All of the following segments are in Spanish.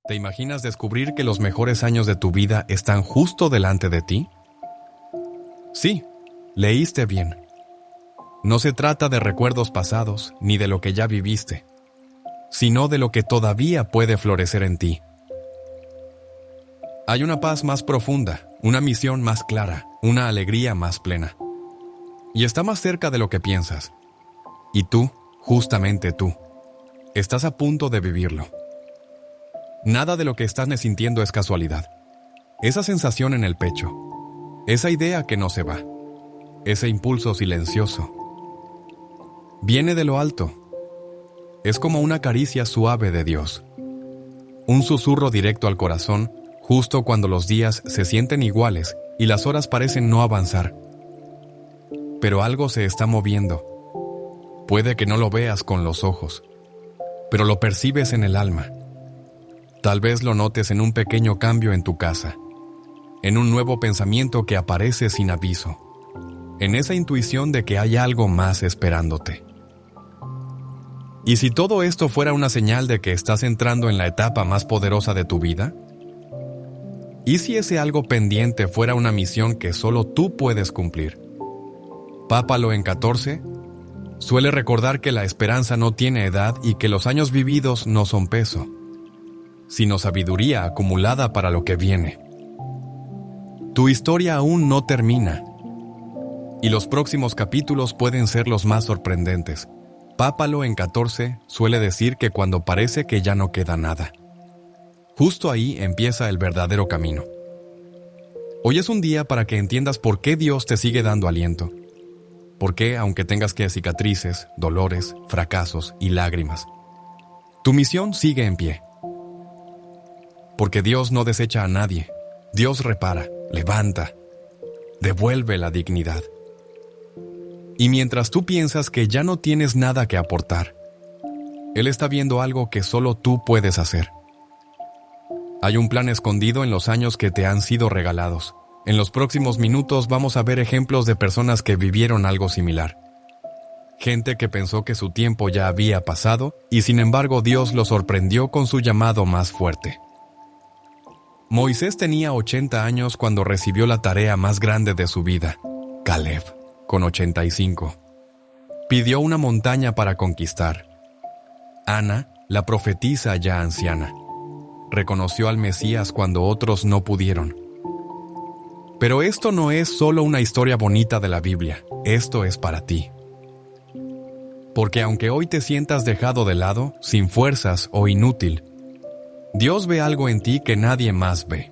¿Te imaginas descubrir que los mejores años de tu vida están justo delante de ti? Sí, leíste bien. No se trata de recuerdos pasados ni de lo que ya viviste, sino de lo que todavía puede florecer en ti. Hay una paz más profunda, una misión más clara, una alegría más plena. Y está más cerca de lo que piensas. Y tú, justamente tú, estás a punto de vivirlo. Nada de lo que estás sintiendo es casualidad. Esa sensación en el pecho, esa idea que no se va, ese impulso silencioso, viene de lo alto. Es como una caricia suave de Dios. Un susurro directo al corazón, justo cuando los días se sienten iguales y las horas parecen no avanzar. Pero algo se está moviendo. Puede que no lo veas con los ojos, pero lo percibes en el alma. Tal vez lo notes en un pequeño cambio en tu casa, en un nuevo pensamiento que aparece sin aviso, en esa intuición de que hay algo más esperándote. ¿Y si todo esto fuera una señal de que estás entrando en la etapa más poderosa de tu vida? ¿Y si ese algo pendiente fuera una misión que solo tú puedes cumplir? Papa León XIV suele recordar que la esperanza no tiene edad y que los años vividos no son peso, sino sabiduría acumulada para lo que viene. Tu historia aún no termina, y los próximos capítulos pueden ser los más sorprendentes. Papa León XIV suele decir que cuando parece que ya no queda nada, justo ahí empieza el verdadero camino. Hoy es un día para que entiendas por qué Dios te sigue dando aliento. Por qué, aunque tengas que cicatrices, dolores, fracasos y lágrimas, tu misión sigue en pie. Porque Dios no desecha a nadie. Dios repara, levanta, devuelve la dignidad. Y mientras tú piensas que ya no tienes nada que aportar, Él está viendo algo que solo tú puedes hacer. Hay un plan escondido en los años que te han sido regalados. En los próximos minutos vamos a ver ejemplos de personas que vivieron algo similar. Gente que pensó que su tiempo ya había pasado y sin embargo Dios lo sorprendió con su llamado más fuerte. Moisés tenía 80 años cuando recibió la tarea más grande de su vida. Caleb, con 85, pidió una montaña para conquistar. Ana, la profetisa ya anciana, reconoció al Mesías cuando otros no pudieron. Pero esto no es solo una historia bonita de la Biblia, esto es para ti. Porque aunque hoy te sientas dejado de lado, sin fuerzas o inútil, Dios ve algo en ti que nadie más ve.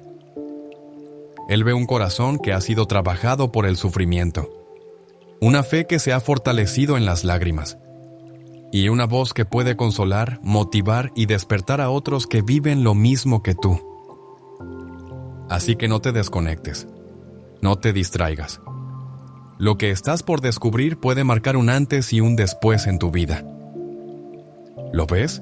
Él ve un corazón que ha sido trabajado por el sufrimiento, una fe que se ha fortalecido en las lágrimas, y una voz que puede consolar, motivar y despertar a otros que viven lo mismo que tú. Así que no te desconectes, no te distraigas. Lo que estás por descubrir puede marcar un antes y un después en tu vida. ¿Lo ves?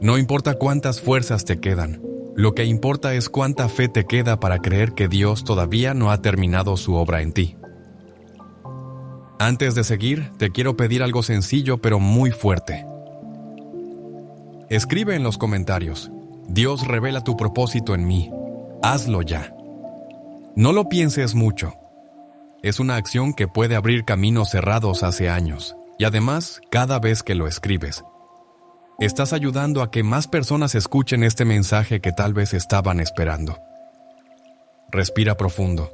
No importa cuántas fuerzas te quedan, lo que importa es cuánta fe te queda para creer que Dios todavía no ha terminado su obra en ti. Antes de seguir, te quiero pedir algo sencillo pero muy fuerte. Escribe en los comentarios: Dios revela tu propósito en mí. Hazlo ya. No lo pienses mucho. Es una acción que puede abrir caminos cerrados hace años, y además, cada vez que lo escribes, estás ayudando a que más personas escuchen este mensaje que tal vez estaban esperando. Respira profundo.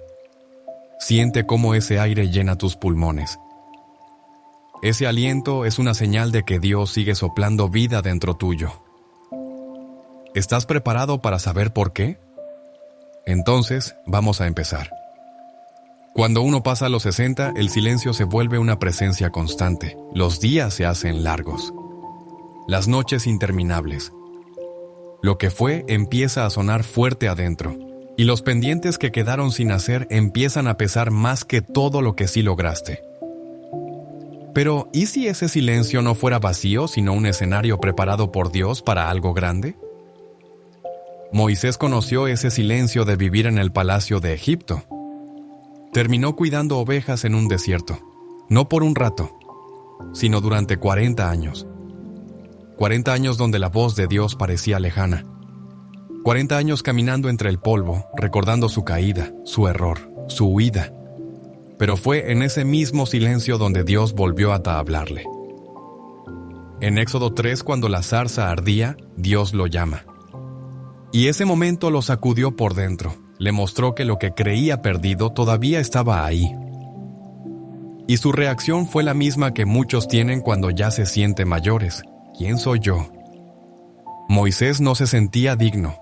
Siente cómo ese aire llena tus pulmones. Ese aliento es una señal de que Dios sigue soplando vida dentro tuyo. ¿Estás preparado para saber por qué? Entonces, vamos a empezar. Cuando uno pasa a los 60, el silencio se vuelve una presencia constante. Los días se hacen largos. Las noches interminables. Lo que fue empieza a sonar fuerte adentro, y los pendientes que quedaron sin hacer empiezan a pesar más que todo lo que sí lograste. Pero, ¿y si ese silencio no fuera vacío, sino un escenario preparado por Dios para algo grande? Moisés conoció ese silencio de vivir en el palacio de Egipto. Terminó cuidando ovejas en un desierto, no por un rato, sino durante 40 años. 40 años donde la voz de Dios parecía lejana. 40 años caminando entre el polvo, recordando su caída, su error, su huida. Pero fue en ese mismo silencio donde Dios volvió a hablarle. En Éxodo 3, cuando la zarza ardía, Dios lo llama. Y ese momento lo sacudió por dentro, le mostró que lo que creía perdido todavía estaba ahí. Y su reacción fue la misma que muchos tienen cuando ya se sienten mayores. ¿Quién soy yo? Moisés no se sentía digno,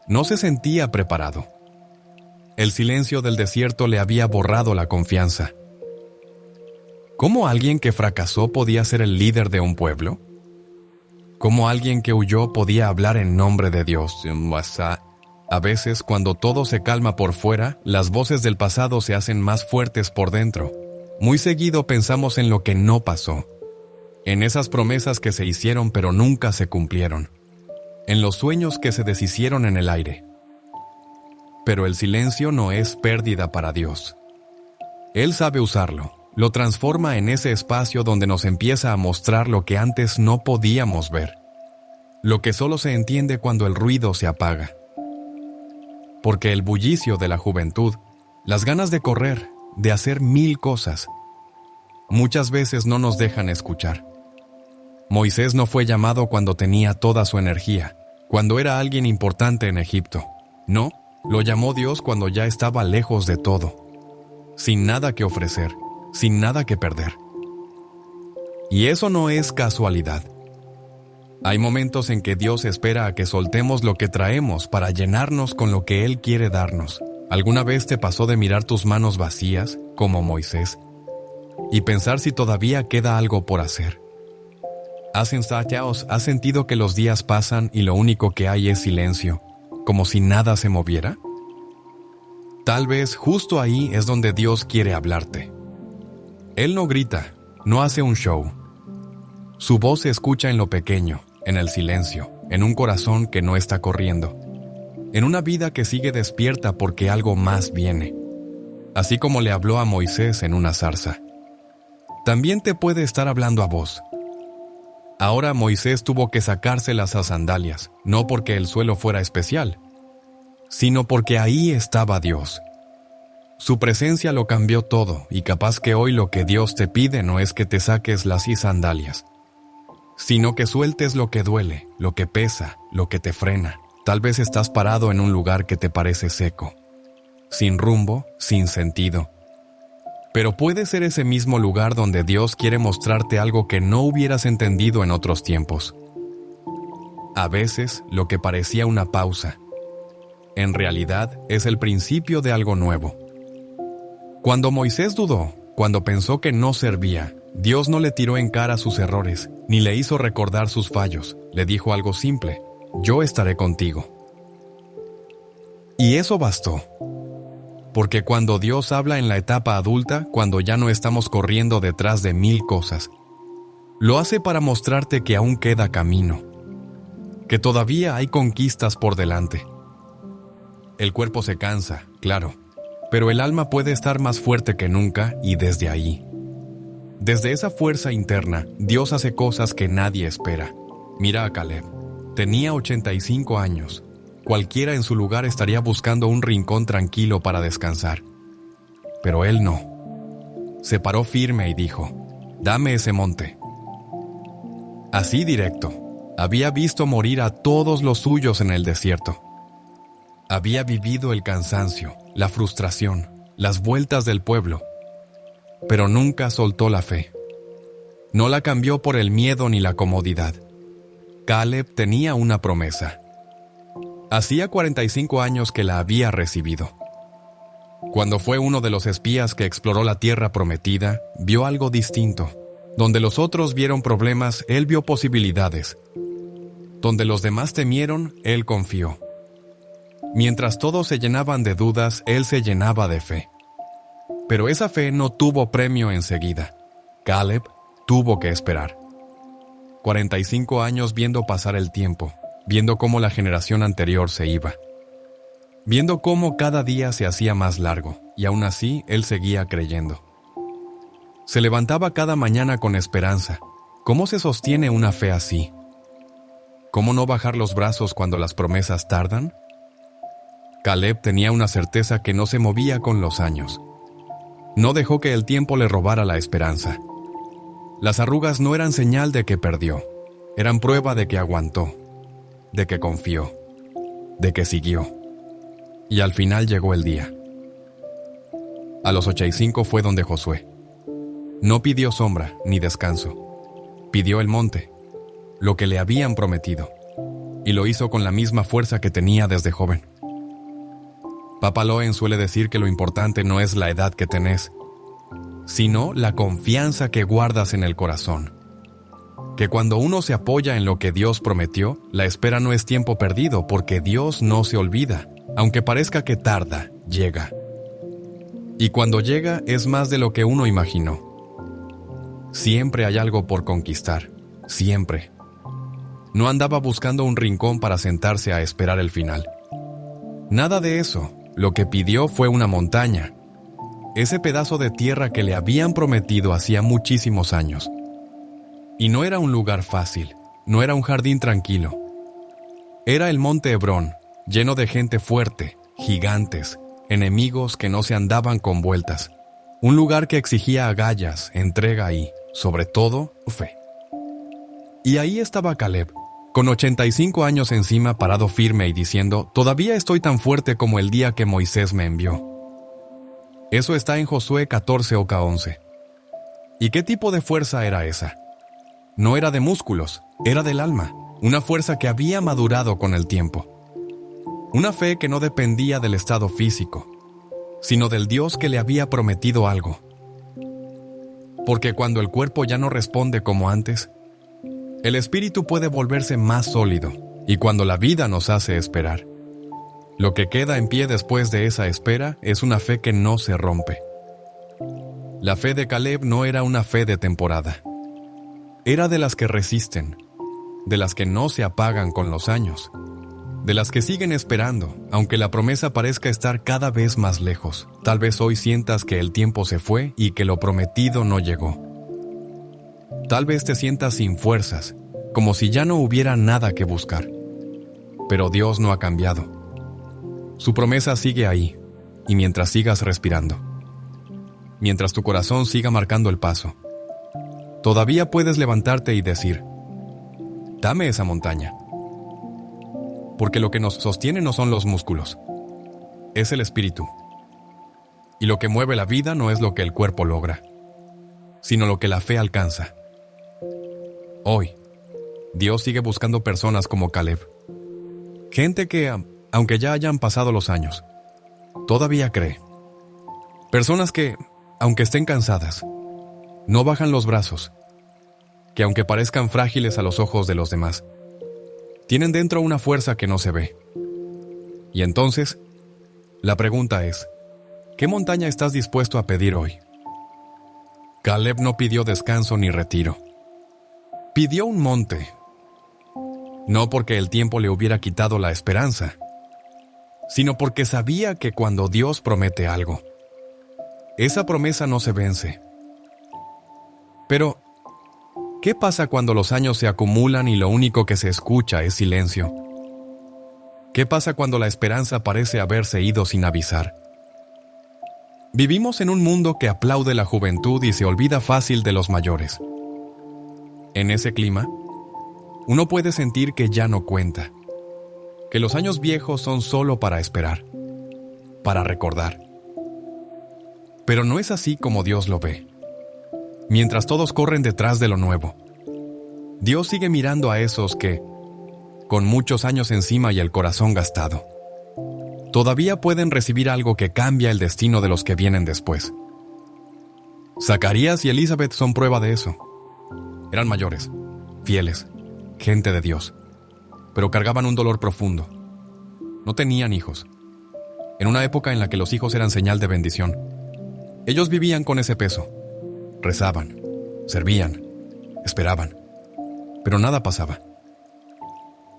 no se sentía preparado. El silencio del desierto le había borrado la confianza. ¿Cómo alguien que fracasó podía ser el líder de un pueblo? ¿Cómo alguien que huyó podía hablar en nombre de Dios? A veces, cuando todo se calma por fuera, las voces del pasado se hacen más fuertes por dentro. Muy seguido pensamos en lo que no pasó, en esas promesas que se hicieron pero nunca se cumplieron, en los sueños que se deshicieron en el aire. Pero el silencio no es pérdida para Dios. Él sabe usarlo, lo transforma en ese espacio donde nos empieza a mostrar lo que antes no podíamos ver, lo que solo se entiende cuando el ruido se apaga. Porque el bullicio de la juventud, las ganas de correr, de hacer 1000 cosas, muchas veces no nos dejan escuchar. Moisés no fue llamado cuando tenía toda su energía, cuando era alguien importante en Egipto. No, lo llamó Dios cuando ya estaba lejos de todo, sin nada que ofrecer, sin nada que perder. Y eso no es casualidad. Hay momentos en que Dios espera a que soltemos lo que traemos para llenarnos con lo que Él quiere darnos. ¿Alguna vez te pasó de mirar tus manos vacías, como Moisés, y pensar si todavía queda algo por hacer? ¿Has sentido que los días pasan y lo único que hay es silencio, como si nada se moviera? Tal vez justo ahí es donde Dios quiere hablarte. Él no grita, no hace un show. Su voz se escucha en lo pequeño, en el silencio, en un corazón que no está corriendo, en una vida que sigue despierta porque algo más viene. Así como le habló a Moisés en una zarza. También te puede estar hablando a vos. Ahora Moisés tuvo que sacarse las sandalias, no porque el suelo fuera especial, sino porque ahí estaba Dios. Su presencia lo cambió todo, y capaz que hoy lo que Dios te pide no es que te saques las sandalias, sino que sueltes lo que duele, lo que pesa, lo que te frena. Tal vez estás parado en un lugar que te parece seco, sin rumbo, sin sentido. Pero puede ser ese mismo lugar donde Dios quiere mostrarte algo que no hubieras entendido en otros tiempos. A veces, lo que parecía una pausa, en realidad es el principio de algo nuevo. Cuando Moisés dudó, cuando pensó que no servía, Dios no le tiró en cara sus errores, ni le hizo recordar sus fallos. Le dijo algo simple: yo estaré contigo. Y eso bastó. Porque cuando Dios habla en la etapa adulta, cuando ya no estamos corriendo detrás de 1000 cosas, lo hace para mostrarte que aún queda camino, que todavía hay conquistas por delante. El cuerpo se cansa, claro, pero el alma puede estar más fuerte que nunca, y desde ahí, desde esa fuerza interna, Dios hace cosas que nadie espera. Mira a Caleb. Tenía 85 años. Cualquiera en su lugar estaría buscando un rincón tranquilo para descansar. Pero él no. Se paró firme y dijo: dame ese monte. Así directo. Había visto morir a todos los suyos en el desierto. Había vivido el cansancio, la frustración, las vueltas del pueblo. Pero nunca soltó la fe. No la cambió por el miedo ni la comodidad. Caleb tenía una promesa. Hacía 45 años que la había recibido. Cuando fue uno de los espías que exploró la tierra prometida, vio algo distinto. Donde los otros vieron problemas, él vio posibilidades. Donde los demás temieron, él confió. Mientras todos se llenaban de dudas, él se llenaba de fe. Pero esa fe no tuvo premio enseguida. Caleb tuvo que esperar. 45 años viendo pasar el tiempo, viendo cómo la generación anterior se iba, viendo cómo cada día se hacía más largo, y aún así él seguía creyendo. Se levantaba cada mañana con esperanza. ¿Cómo se sostiene una fe así? ¿Cómo no bajar los brazos cuando las promesas tardan? Caleb tenía una certeza que no se movía con los años. No dejó que el tiempo le robara la esperanza. Las arrugas no eran señal de que perdió, eran prueba de que aguantó, de que confió, de que siguió. Y al final llegó el día. A los 85 fue donde Josué. No pidió sombra ni descanso. Pidió el monte, lo que le habían prometido, y lo hizo con la misma fuerza que tenía desde joven. Papa Loen suele decir que lo importante no es la edad que tenés, sino la confianza que guardas en el corazón. Que cuando uno se apoya en lo que Dios prometió, la espera no es tiempo perdido, porque Dios no se olvida. Aunque parezca que tarda, llega. Y cuando llega es más de lo que uno imaginó. Siempre hay algo por conquistar, siempre. No andaba buscando un rincón para sentarse a esperar el final. Nada de eso. Lo que pidió fue una montaña, ese pedazo de tierra que le habían prometido hacía muchísimos años. Y no era un lugar fácil, no era un jardín tranquilo. Era el monte Hebrón, lleno de gente fuerte, gigantes, enemigos que no se andaban con vueltas. Un lugar que exigía agallas, entrega y, sobre todo, fe. Y ahí estaba Caleb, con 85 años encima, parado firme y diciendo: «Todavía estoy tan fuerte como el día que Moisés me envió». Eso está en Josué 14:11. ¿Y qué tipo de fuerza era esa? No era de músculos, era del alma, una fuerza que había madurado con el tiempo. Una fe que no dependía del estado físico, sino del Dios que le había prometido algo. Porque cuando el cuerpo ya no responde como antes, el espíritu puede volverse más sólido, y cuando la vida nos hace esperar, lo que queda en pie después de esa espera es una fe que no se rompe. La fe de Caleb no era una fe de temporada. Era de las que resisten, de las que no se apagan con los años, de las que siguen esperando, aunque la promesa parezca estar cada vez más lejos. Tal vez hoy sientas que el tiempo se fue y que lo prometido no llegó. Tal vez te sientas sin fuerzas, como si ya no hubiera nada que buscar. Pero Dios no ha cambiado. Su promesa sigue ahí, y mientras sigas respirando, mientras tu corazón siga marcando el paso, todavía puedes levantarte y decir: «Dame esa montaña». Porque lo que nos sostiene no son los músculos, es el espíritu. Y lo que mueve la vida no es lo que el cuerpo logra, sino lo que la fe alcanza. Hoy, Dios sigue buscando personas como Caleb. Gente que, aunque ya hayan pasado los años, todavía cree. Personas que, aunque estén cansadas, no bajan los brazos. Que aunque parezcan frágiles a los ojos de los demás, tienen dentro una fuerza que no se ve. Y entonces, la pregunta es: ¿qué montaña estás dispuesto a pedir hoy? Caleb no pidió descanso ni retiro. Pidió un monte. No porque el tiempo le hubiera quitado la esperanza, sino porque sabía que cuando Dios promete algo, esa promesa no se vence. Pero, ¿qué pasa cuando los años se acumulan y lo único que se escucha es silencio? ¿Qué pasa cuando la esperanza parece haberse ido sin avisar? Vivimos en un mundo que aplaude la juventud y se olvida fácil de los mayores. En ese clima, uno puede sentir que ya no cuenta, que los años viejos son solo para esperar, para recordar. Pero no es así como Dios lo ve. Mientras todos corren detrás de lo nuevo, Dios sigue mirando a esos que, con muchos años encima y el corazón gastado, todavía pueden recibir algo que cambia el destino de los que vienen después. Zacarías y Elizabeth son prueba de eso. Eran mayores, fieles, gente de Dios, pero cargaban un dolor profundo. No tenían hijos, en una época en la que los hijos eran señal de bendición. Ellos vivían con ese peso. Rezaban, servían, esperaban, pero nada pasaba.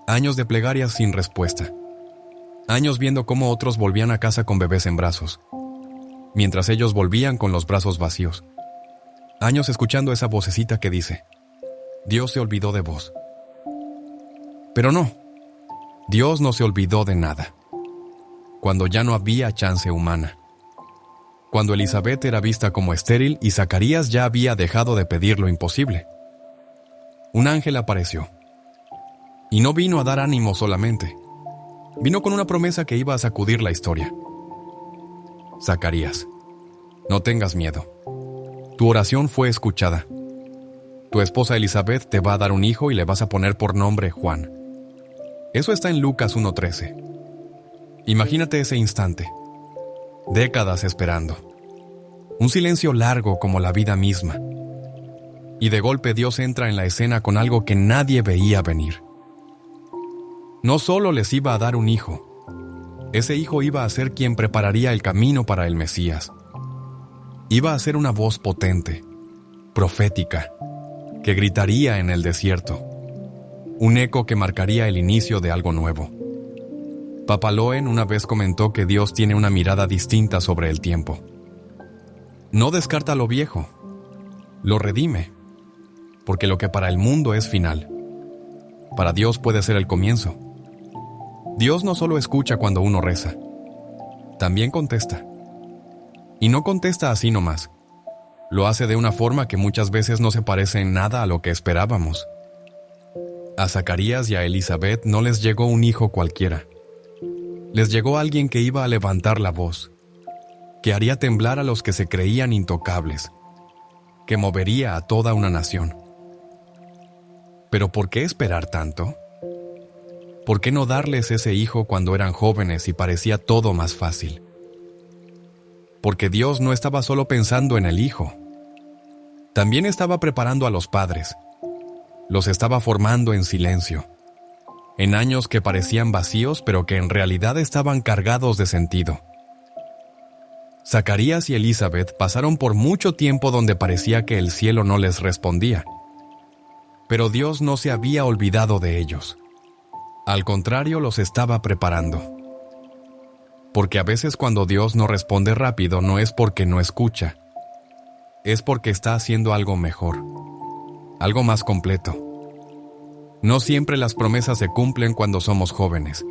Años de plegarias sin respuesta. Años viendo cómo otros volvían a casa con bebés en brazos, mientras ellos volvían con los brazos vacíos. Años escuchando esa vocecita que dice: «Dios se olvidó de vos». Pero no, Dios no se olvidó de nada. cuando ya no había chance humana. Cuando Elizabeth era vista como estéril y Zacarías ya había dejado de pedir lo imposible. Un ángel apareció. Y no vino a dar ánimo solamente. Vino con una promesa que iba a sacudir la historia. Zacarías, no tengas miedo. Tu oración fue escuchada. Tu esposa Elizabeth te va a dar un hijo y le vas a poner por nombre Juan. Eso está en Lucas 1:13. Imagínate ese instante. Décadas esperando. Un silencio largo como la vida misma. Y de golpe Dios entra en la escena con algo que nadie veía venir. No solo les iba a dar un hijo. Ese hijo iba a ser quien prepararía el camino para el Mesías. Iba a ser una voz potente, profética, que gritaría en el desierto. Un eco que marcaría el inicio de algo nuevo. Papaloen una vez comentó que Dios tiene una mirada distinta sobre el tiempo. No descarta lo viejo, lo redime, porque lo que para el mundo es final, para Dios puede ser el comienzo. Dios no solo escucha cuando uno reza, también contesta. Y no contesta así nomás. Lo hace de una forma que muchas veces no se parece en nada a lo que esperábamos. A Zacarías y a Elizabeth no les llegó un hijo cualquiera. Les llegó alguien que iba a levantar la voz, que haría temblar a los que se creían intocables, que movería a toda una nación. ¿Pero por qué esperar tanto? ¿Por qué no darles ese hijo cuando eran jóvenes y parecía todo más fácil? Porque Dios no estaba solo pensando en el hijo. También estaba preparando a los padres. Los estaba formando en silencio. En años que parecían vacíos, pero que en realidad estaban cargados de sentido. Zacarías y Elizabeth pasaron por mucho tiempo donde parecía que el cielo no les respondía. Pero Dios no se había olvidado de ellos. Al contrario, los estaba preparando. Porque a veces cuando Dios no responde rápido no es porque no escucha. Es porque está haciendo algo mejor. Algo más completo. No siempre las promesas se cumplen cuando somos jóvenes.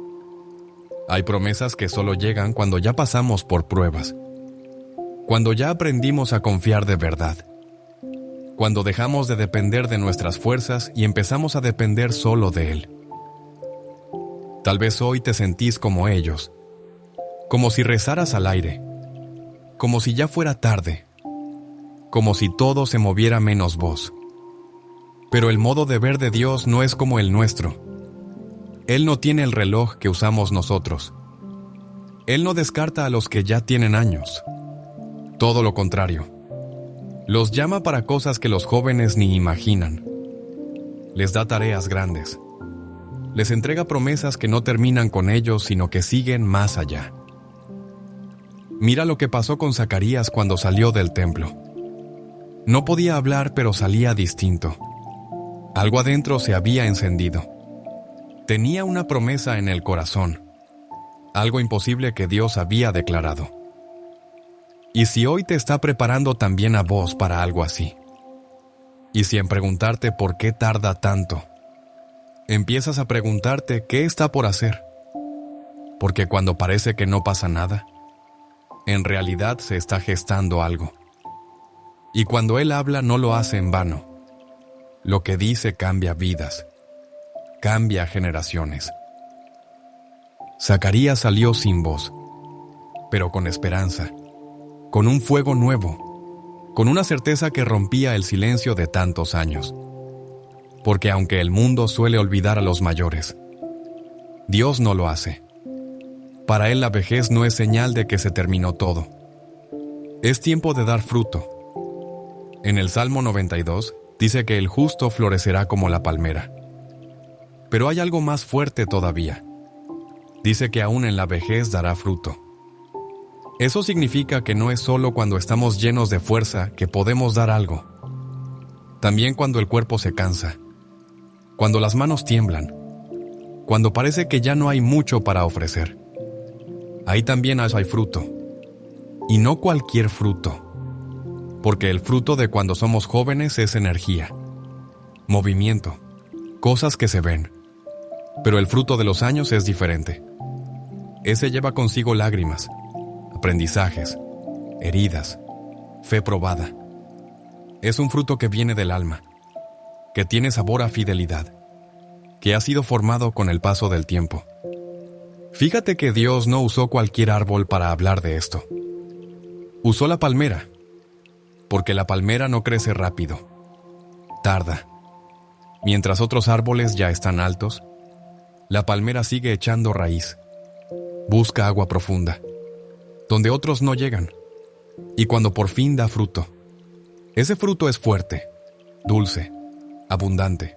Hay promesas que solo llegan cuando ya pasamos por pruebas. Cuando ya aprendimos a confiar de verdad. Cuando dejamos de depender de nuestras fuerzas y empezamos a depender solo de Él. Tal vez hoy te sentís como ellos, como si rezaras al aire, como si ya fuera tarde, como si todo se moviera menos vos. Pero el modo de ver de Dios no es como el nuestro. Él no tiene el reloj que usamos nosotros. Él no descarta a los que ya tienen años. Todo lo contrario. Los llama para cosas que los jóvenes ni imaginan. Les da tareas grandes. Les entrega promesas que no terminan con ellos, sino que siguen más allá. Mira lo que pasó con Zacarías cuando salió del templo. No podía hablar, pero salía distinto. Algo adentro se había encendido. Tenía una promesa en el corazón. Algo imposible que Dios había declarado. ¿Y si hoy te está preparando también a vos para algo así? ¿Y si en preguntarte por qué tarda tanto, empiezas a preguntarte qué está por hacer? Porque cuando parece que no pasa nada, en realidad se está gestando algo. Y cuando Él habla no lo hace en vano. Lo que dice cambia vidas, cambia generaciones. Zacarías salió sin voz, pero con esperanza, con un fuego nuevo, con una certeza que rompía el silencio de tantos años. Porque aunque el mundo suele olvidar a los mayores, Dios no lo hace. Para Él la vejez no es señal de que se terminó todo. Es tiempo de dar fruto. En el Salmo 92 dice que el justo florecerá como la palmera. Pero hay algo más fuerte todavía. Dice que aún en la vejez dará fruto. Eso significa que no es solo cuando estamos llenos de fuerza que podemos dar algo. También cuando el cuerpo se cansa, cuando las manos tiemblan, cuando parece que ya no hay mucho para ofrecer. Ahí también hay fruto. Y no cualquier fruto. Porque el fruto de cuando somos jóvenes es energía, movimiento, cosas que se ven. Pero el fruto de los años es diferente. Ese lleva consigo lágrimas, aprendizajes, heridas, fe probada. Es un fruto que viene del alma, que tiene sabor a fidelidad, que ha sido formado con el paso del tiempo. Fíjate que Dios no usó cualquier árbol para hablar de esto. Usó la palmera, porque la palmera no crece rápido, tarda. Mientras otros árboles ya están altos, la palmera sigue echando raíz. Busca agua profunda, donde otros no llegan. Y cuando por fin da fruto, ese fruto es fuerte, dulce, abundante.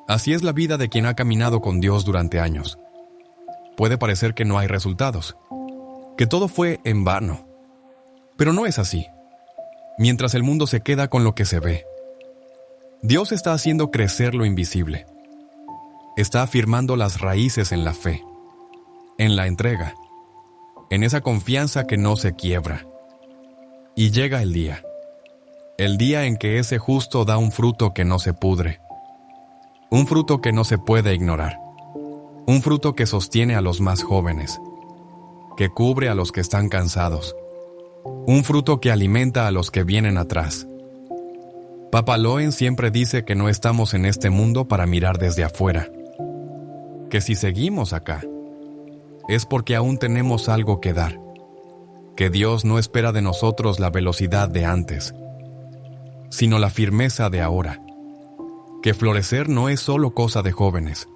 Así es la vida de quien ha caminado con Dios durante años. Puede parecer que no hay resultados, que todo fue en vano. Pero no es así. Mientras el mundo se queda con lo que se ve, Dios está haciendo crecer lo invisible. Está afirmando las raíces en la fe, en la entrega, en esa confianza que no se quiebra. Y llega el día en que ese justo da un fruto que no se pudre, un fruto que no se puede ignorar, un fruto que sostiene a los más jóvenes, que cubre a los que están cansados, un fruto que alimenta a los que vienen atrás. Papa Loen siempre dice que no estamos en este mundo para mirar desde afuera, que si seguimos acá, es porque aún tenemos algo que dar, que Dios no espera de nosotros la velocidad de antes, sino la firmeza de ahora, que florecer no es solo cosa de jóvenes,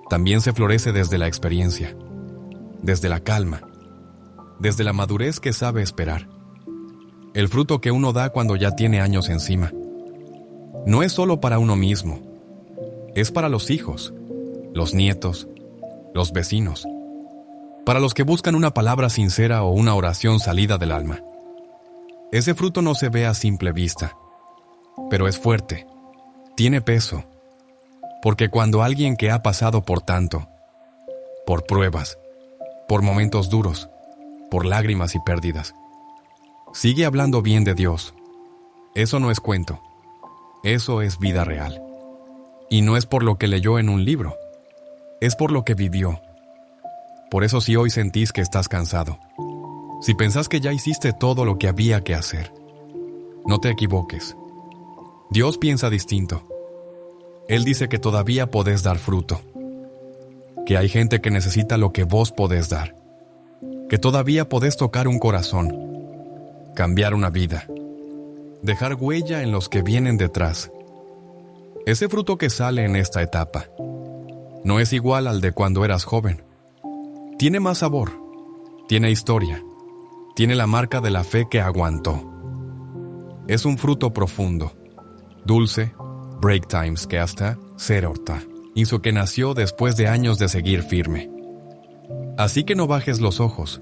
también se florece desde la experiencia, desde la calma, desde la madurez que sabe esperar. El fruto que uno da cuando ya tiene años encima no es solo para uno mismo, es para los hijos, los nietos, los vecinos, para los que buscan una palabra sincera o una oración salida del alma. Ese fruto no se ve a simple vista, pero es fuerte, tiene peso, porque cuando alguien que ha pasado por tanto, por pruebas, por momentos duros, por lágrimas y pérdidas, sigue hablando bien de Dios, eso no es cuento, eso es vida real. Y no es por lo que leyó en un libro, es por lo que vivió. Por eso si hoy sentís que estás cansado, si pensás que ya hiciste todo lo que había que hacer, no te equivoques. Dios piensa distinto. Él dice que todavía podés dar fruto, que hay gente que necesita lo que vos podés dar, que todavía podés tocar un corazón, cambiar una vida, dejar huella en los que vienen detrás. Ese fruto que sale en esta etapa no es igual al de cuando eras joven. Tiene más sabor, tiene historia, tiene la marca de la fe que aguantó. Es un fruto profundo, dulce, break times que hasta Serorta hizo que nació después de años de seguir firme. Así que no bajes los ojos.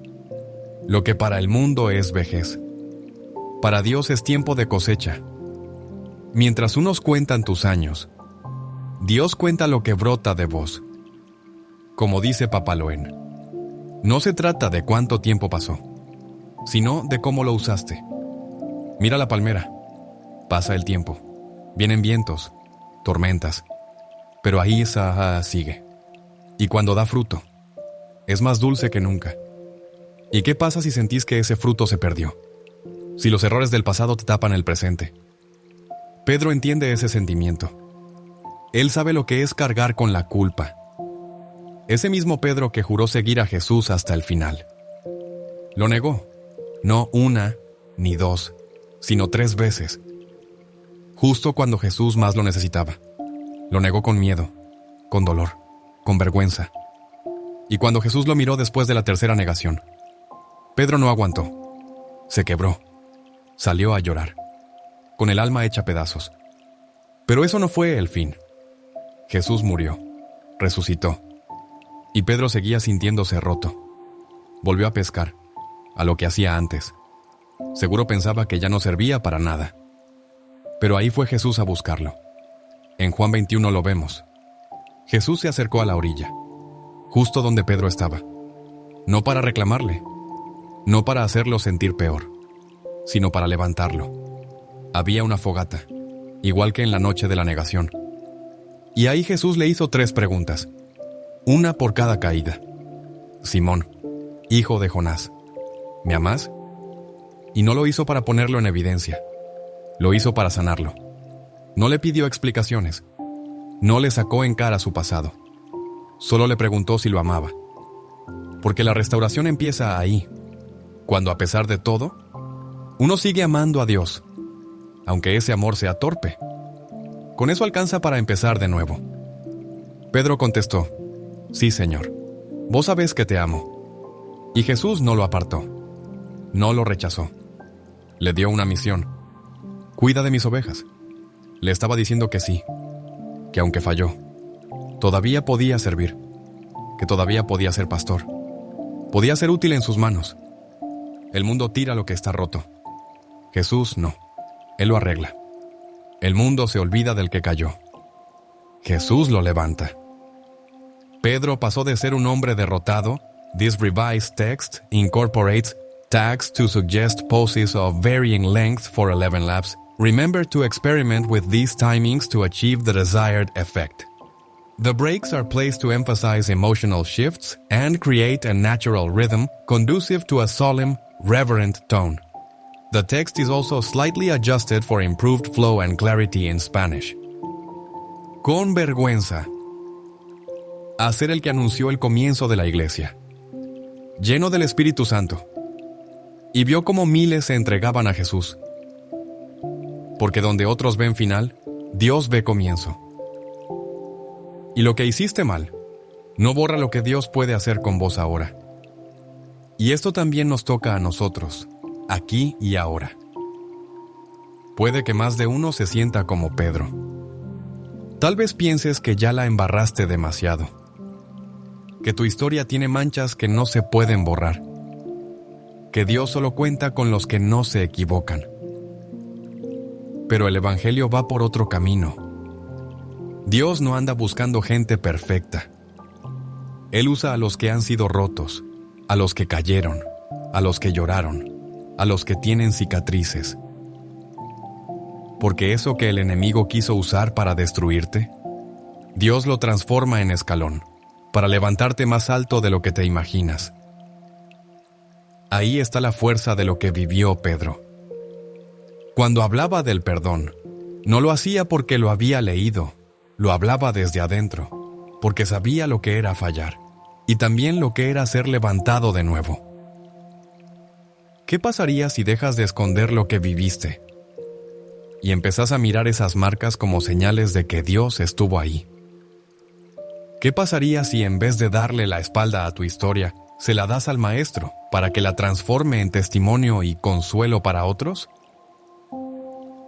Lo que para el mundo es vejez, para Dios es tiempo de cosecha. Mientras unos cuentan tus años, Dios cuenta lo que brota de vos. Como dice Papa Loen, no se trata de cuánto tiempo pasó, sino de cómo lo usaste. Mira la palmera. Pasa el tiempo. Vienen vientos, tormentas, pero ahí esa sigue. Y cuando da fruto, es más dulce que nunca. ¿Y qué pasa si sentís que ese fruto se perdió? Si los errores del pasado te tapan el presente. Pedro entiende ese sentimiento. Él sabe lo que es cargar con la culpa. Ese mismo Pedro que juró seguir a Jesús hasta el final. Lo negó, no una ni dos, sino 3 veces. Justo cuando Jesús más lo necesitaba. Lo negó con miedo, con dolor, con vergüenza. Y cuando Jesús lo miró después de la tercera negación, Pedro no aguantó. Se quebró. Salió a llorar, con el alma hecha pedazos. Pero eso no fue el fin. Jesús murió, resucitó, y Pedro seguía sintiéndose roto. Volvió a pescar, a lo que hacía antes. Seguro pensaba que ya no servía para nada. Pero ahí fue Jesús a buscarlo. En Juan 21 lo vemos. Jesús se acercó a la orilla, justo donde Pedro estaba. No para reclamarle, no para hacerlo sentir peor, sino para levantarlo. Había una fogata, igual que en la noche de la negación. Y ahí Jesús le hizo 3 preguntas, una por cada caída. Simón, hijo de Jonás, ¿me amás? Y no lo hizo para ponerlo en evidencia, lo hizo para sanarlo. No le pidió explicaciones, no le sacó en cara su pasado, solo le preguntó si lo amaba. Porque la restauración empieza ahí, cuando a pesar de todo, uno sigue amando a Dios, aunque ese amor sea torpe. Con eso alcanza para empezar de nuevo. Pedro contestó, sí, Señor, vos sabés que te amo. Y Jesús no lo apartó, no lo rechazó. Le dio una misión. Cuida de mis ovejas. Le estaba diciendo que sí, que aunque falló, todavía podía servir, que todavía podía ser pastor. Podía ser útil en sus manos. El mundo tira lo que está roto. Jesús no. Él lo arregla. El mundo se olvida del que cayó. Jesús lo levanta. Pedro pasó de ser un hombre derrotado. This revised text incorporates tags to suggest poses of varying length for 11 laps. Remember to experiment with these timings to achieve the desired effect. The breaks are placed to emphasize emotional shifts and create a natural rhythm conducive to a solemn, reverent tone. The text is also slightly adjusted for improved flow and clarity in Spanish. Con vergüenza. A ser el que anunció el comienzo de la iglesia, lleno del Espíritu Santo, y vio cómo miles se entregaban a Jesús. Porque donde otros ven final, Dios ve comienzo. Y lo que hiciste mal, no borra lo que Dios puede hacer con vos ahora. Y esto también nos toca a nosotros, aquí y ahora. Puede que más de uno se sienta como Pedro. Tal vez pienses que ya la embarraste demasiado, que tu historia tiene manchas que no se pueden borrar, que Dios solo cuenta con los que no se equivocan. Pero el Evangelio va por otro camino. Dios no anda buscando gente perfecta. Él usa a los que han sido rotos, a los que cayeron, a los que lloraron, a los que tienen cicatrices. Porque eso que el enemigo quiso usar para destruirte, Dios lo transforma en escalón, para levantarte más alto de lo que te imaginas. Ahí está la fuerza de lo que vivió Pedro. Cuando hablaba del perdón, no lo hacía porque lo había leído, lo hablaba desde adentro, porque sabía lo que era fallar, y también lo que era ser levantado de nuevo. ¿Qué pasaría si dejas de esconder lo que viviste y empezás a mirar esas marcas como señales de que Dios estuvo ahí? ¿Qué pasaría si en vez de darle la espalda a tu historia, se la das al Maestro para que la transforme en testimonio y consuelo para otros?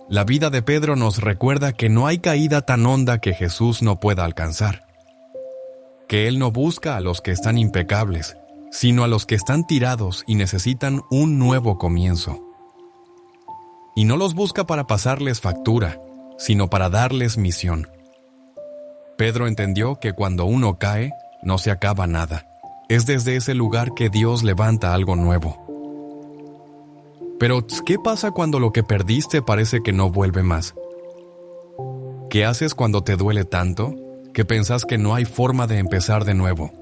La vida de Pedro nos recuerda que no hay caída tan honda que Jesús no pueda alcanzar, que Él no busca a los que están impecables, sino a los que están tirados y necesitan un nuevo comienzo. Y no los busca para pasarles factura, sino para darles misión. Pedro entendió que cuando uno cae, no se acaba nada. Es desde ese lugar que Dios levanta algo nuevo. Pero, ¿qué pasa cuando lo que perdiste parece que no vuelve más? ¿Qué haces cuando te duele tanto que pensás que no hay forma de empezar de nuevo?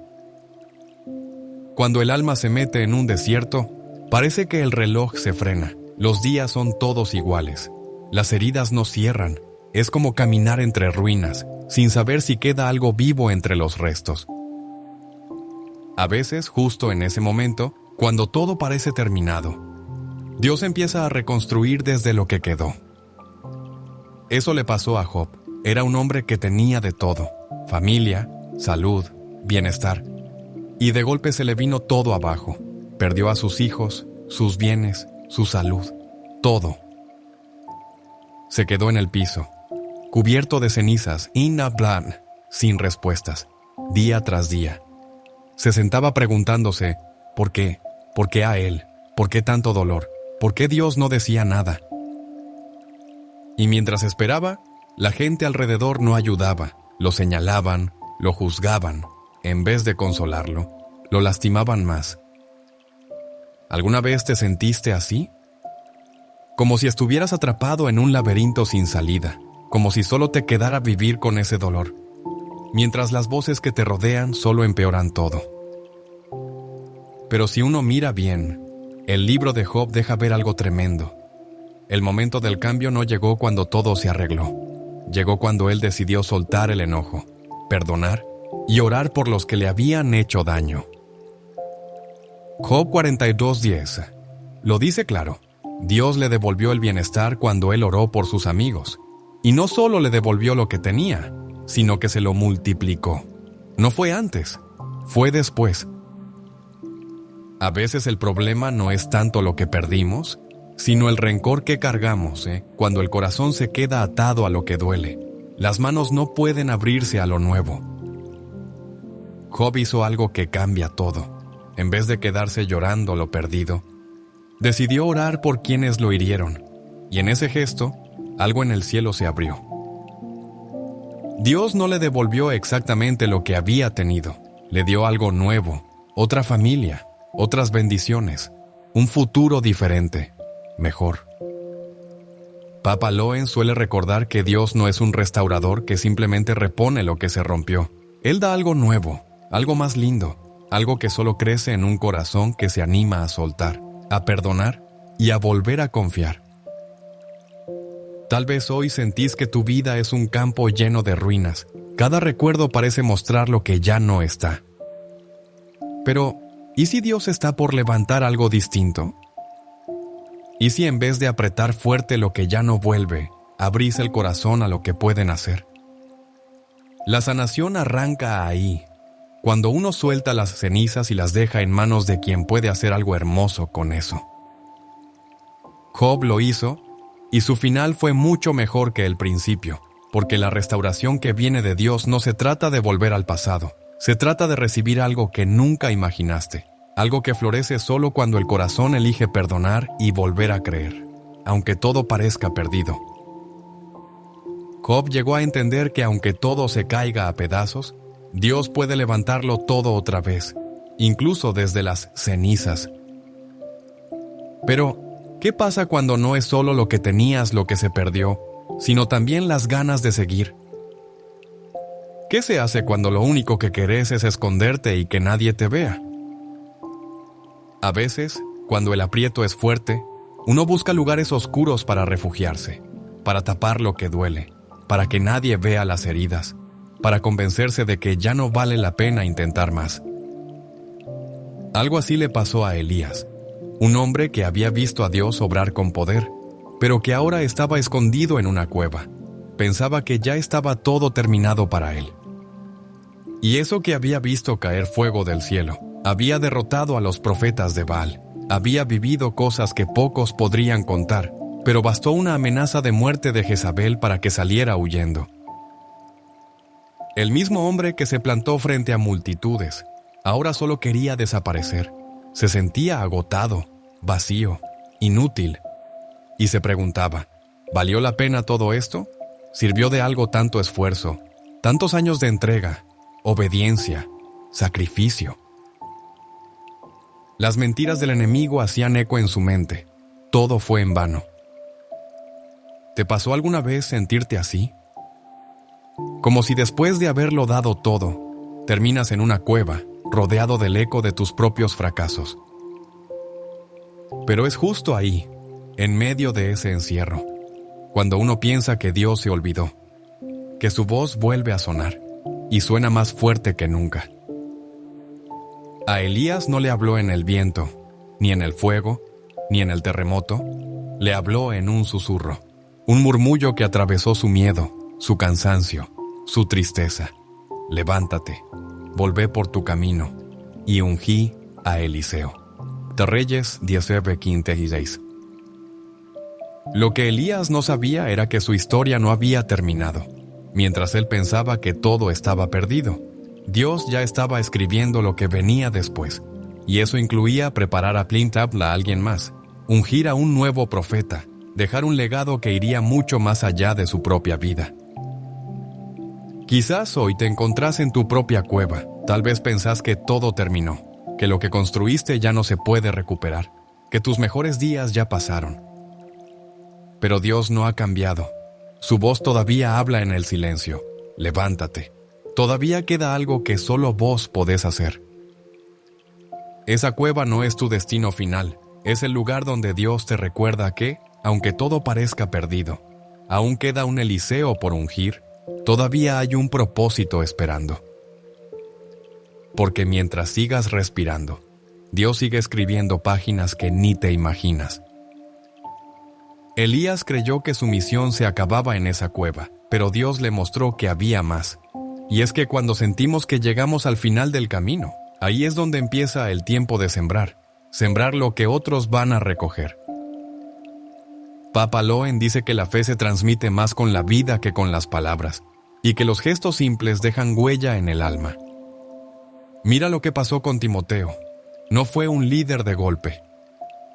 Cuando el alma se mete en un desierto, parece que el reloj se frena. Los días son todos iguales. Las heridas no cierran. Es como caminar entre ruinas, sin saber si queda algo vivo entre los restos. A veces, justo en ese momento, cuando todo parece terminado, Dios empieza a reconstruir desde lo que quedó. Eso le pasó a Job. Era un hombre que tenía de todo: familia, salud, bienestar. Y de golpe se le vino todo abajo. Perdió a sus hijos, sus bienes, su salud, todo. Se quedó en el piso, cubierto de cenizas, inhablan, sin respuestas, día tras día. Se sentaba preguntándose, ¿por qué? ¿Por qué a él? ¿Por qué tanto dolor? ¿Por qué Dios no decía nada? Y mientras esperaba, la gente alrededor no ayudaba, lo señalaban, lo juzgaban. En vez de consolarlo, lo lastimaban más. ¿Alguna vez te sentiste así? Como si estuvieras atrapado en un laberinto sin salida, como si solo te quedara vivir con ese dolor, mientras las voces que te rodean solo empeoran todo. Pero si uno mira bien, el libro de Job deja ver algo tremendo. El momento del cambio no llegó cuando todo se arregló. Llegó cuando él decidió soltar el enojo, perdonar y orar por los que le habían hecho daño. Job 42:10 lo dice claro. Dios le devolvió el bienestar cuando él oró por sus amigos. Y no solo le devolvió lo que tenía, sino que se lo multiplicó. No fue antes, fue después. A veces el problema no es tanto lo que perdimos, sino el rencor que cargamos, cuando el corazón se queda atado a lo que duele. Las manos no pueden abrirse a lo nuevo. Job hizo algo que cambia todo. En vez de quedarse llorando lo perdido, decidió orar por quienes lo hirieron, y en ese gesto, algo en el cielo se abrió. Dios no le devolvió exactamente lo que había tenido, le dio algo nuevo, otra familia, otras bendiciones, un futuro diferente, mejor. Papa Loen suele recordar que Dios no es un restaurador que simplemente repone lo que se rompió. Él da algo nuevo, algo más lindo, algo que solo crece en un corazón que se anima a soltar, a perdonar y a volver a confiar. Tal vez hoy sentís que tu vida es un campo lleno de ruinas. Cada recuerdo parece mostrar lo que ya no está. Pero, ¿y si Dios está por levantar algo distinto? ¿Y si en vez de apretar fuerte lo que ya no vuelve, abrís el corazón a lo que pueden hacer? La sanación arranca ahí, cuando uno suelta las cenizas y las deja en manos de quien puede hacer algo hermoso con eso. Job lo hizo, y su final fue mucho mejor que el principio, porque la restauración que viene de Dios no se trata de volver al pasado, se trata de recibir algo que nunca imaginaste, algo que florece solo cuando el corazón elige perdonar y volver a creer, aunque todo parezca perdido. Job llegó a entender que aunque todo se caiga a pedazos, Dios puede levantarlo todo otra vez, incluso desde las cenizas. Pero, ¿qué pasa cuando no es solo lo que tenías lo que se perdió, sino también las ganas de seguir? ¿Qué se hace cuando lo único que querés es esconderte y que nadie te vea? A veces, cuando el aprieto es fuerte, uno busca lugares oscuros para refugiarse, para tapar lo que duele, para que nadie vea las heridas, para convencerse de que ya no vale la pena intentar más. Algo así le pasó a Elías, un hombre que había visto a Dios obrar con poder, pero que ahora estaba escondido en una cueva. Pensaba que ya estaba todo terminado para él. Y eso que había visto caer fuego del cielo, había derrotado a los profetas de Baal, había vivido cosas que pocos podrían contar, pero bastó una amenaza de muerte de Jezabel para que saliera huyendo. El mismo hombre que se plantó frente a multitudes, ahora solo quería desaparecer. Se sentía agotado, vacío, inútil. Y se preguntaba, ¿valió la pena todo esto? ¿Sirvió de algo tanto esfuerzo, tantos años de entrega, obediencia, sacrificio? Las mentiras del enemigo hacían eco en su mente. Todo fue en vano. ¿Te pasó alguna vez sentirte así? Como si después de haberlo dado todo, terminas en una cueva, rodeado del eco de tus propios fracasos. Pero es justo ahí, en medio de ese encierro, cuando uno piensa que Dios se olvidó, que su voz vuelve a sonar, y suena más fuerte que nunca. A Elías no le habló en el viento, ni en el fuego, ni en el terremoto, le habló en un susurro, un murmullo que atravesó su miedo, su cansancio, su tristeza. Levántate, volvé por tu camino, y ungí a Eliseo. De Reyes 19:15. Lo que Elías no sabía era que su historia no había terminado. Mientras él pensaba que todo estaba perdido, Dios ya estaba escribiendo lo que venía después, y eso incluía preparar a Plintabla a alguien más, ungir a un nuevo profeta, dejar un legado que iría mucho más allá de su propia vida. Quizás hoy te encontrás en tu propia cueva, tal vez pensás que todo terminó, que lo que construiste ya no se puede recuperar, que tus mejores días ya pasaron. Pero Dios no ha cambiado. Su voz todavía habla en el silencio. Levántate. Todavía queda algo que solo vos podés hacer. Esa cueva no es tu destino final, es el lugar donde Dios te recuerda que, aunque todo parezca perdido, aún queda un Eliseo por ungir, todavía hay un propósito esperando. Porque mientras sigas respirando, Dios sigue escribiendo páginas que ni te imaginas. Elías creyó que su misión se acababa en esa cueva, pero Dios le mostró que había más. Y es que cuando sentimos que llegamos al final del camino, ahí es donde empieza el tiempo de sembrar lo que otros van a recoger. Papa Loen dice que la fe se transmite más con la vida que con las palabras, y que los gestos simples dejan huella en el alma. Mira lo que pasó con Timoteo. No fue un líder de golpe.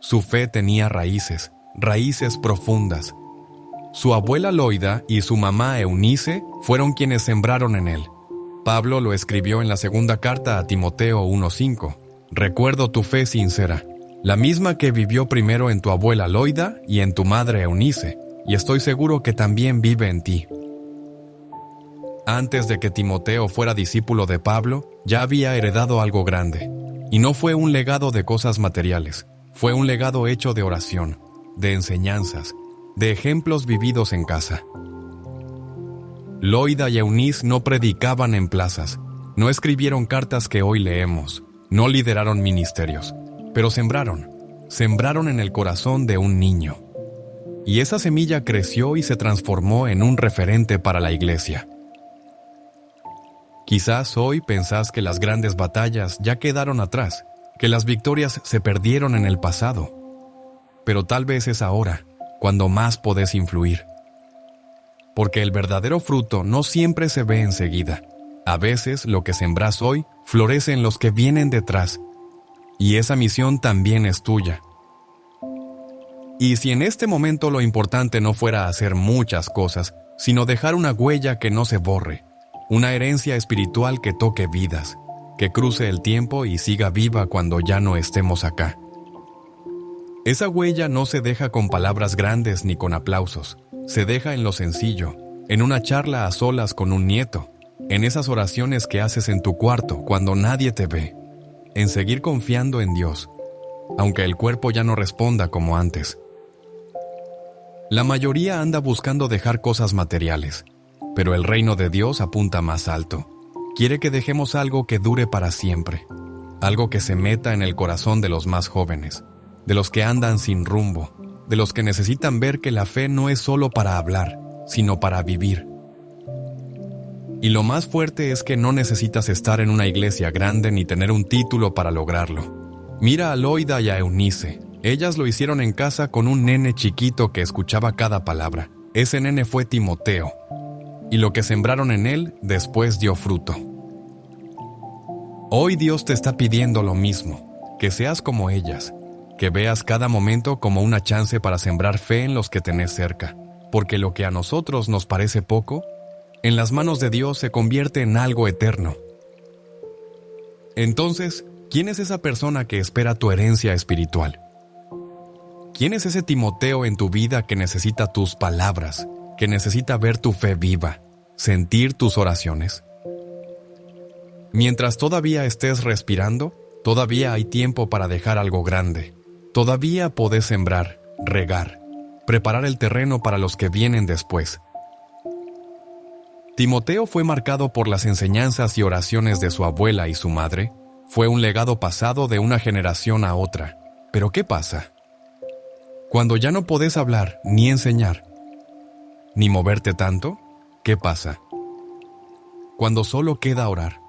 Su fe tenía raíces profundas. Su abuela Loida y su mamá Eunice fueron quienes sembraron en él. Pablo lo escribió en la segunda carta a Timoteo 1:5. Recuerdo tu fe sincera, la misma que vivió primero en tu abuela Loida y en tu madre Eunice, y estoy seguro que también vive en ti. Antes de que Timoteo fuera discípulo de Pablo, ya había heredado algo grande. Y no fue un legado de cosas materiales, fue un legado hecho de oración, de enseñanzas, de ejemplos vividos en casa. Loida y Eunice no predicaban en plazas, no escribieron cartas que hoy leemos, no lideraron ministerios, pero sembraron en el corazón de un niño. Y esa semilla creció y se transformó en un referente para la iglesia. Quizás hoy pensás que las grandes batallas ya quedaron atrás, que las victorias se perdieron en el pasado. Pero tal vez es ahora, cuando más podés influir. Porque el verdadero fruto no siempre se ve enseguida. A veces lo que sembrás hoy florece en los que vienen detrás. Y esa misión también es tuya. Y si en este momento lo importante no fuera hacer muchas cosas, sino dejar una huella que no se borre, una herencia espiritual que toque vidas, que cruce el tiempo y siga viva cuando ya no estemos acá. Esa huella no se deja con palabras grandes ni con aplausos, se deja en lo sencillo, en una charla a solas con un nieto, en esas oraciones que haces en tu cuarto cuando nadie te ve, en seguir confiando en Dios, aunque el cuerpo ya no responda como antes. La mayoría anda buscando dejar cosas materiales, pero el reino de Dios apunta más alto. Quiere que dejemos algo que dure para siempre, algo que se meta en el corazón de los más jóvenes, de los que andan sin rumbo, de los que necesitan ver que la fe no es solo para hablar, sino para vivir. Y lo más fuerte es que no necesitas estar en una iglesia grande ni tener un título para lograrlo. Mira a Loida y a Eunice. Ellas lo hicieron en casa con un nene chiquito que escuchaba cada palabra. Ese nene fue Timoteo. Y lo que sembraron en él después dio fruto. Hoy Dios te está pidiendo lo mismo, que seas como ellas, que veas cada momento como una chance para sembrar fe en los que tenés cerca, porque lo que a nosotros nos parece poco, en las manos de Dios se convierte en algo eterno. Entonces, ¿quién es esa persona que espera tu herencia espiritual? ¿Quién es ese Timoteo en tu vida que necesita tus palabras, que necesita ver tu fe viva, sentir tus oraciones? Mientras todavía estés respirando, todavía hay tiempo para dejar algo grande. Todavía podés sembrar, regar, preparar el terreno para los que vienen después. Timoteo fue marcado por las enseñanzas y oraciones de su abuela y su madre. Fue un legado pasado de una generación a otra. Pero ¿qué pasa? Cuando ya no podés hablar, ni enseñar, ni moverte tanto, ¿qué pasa? Cuando solo queda orar.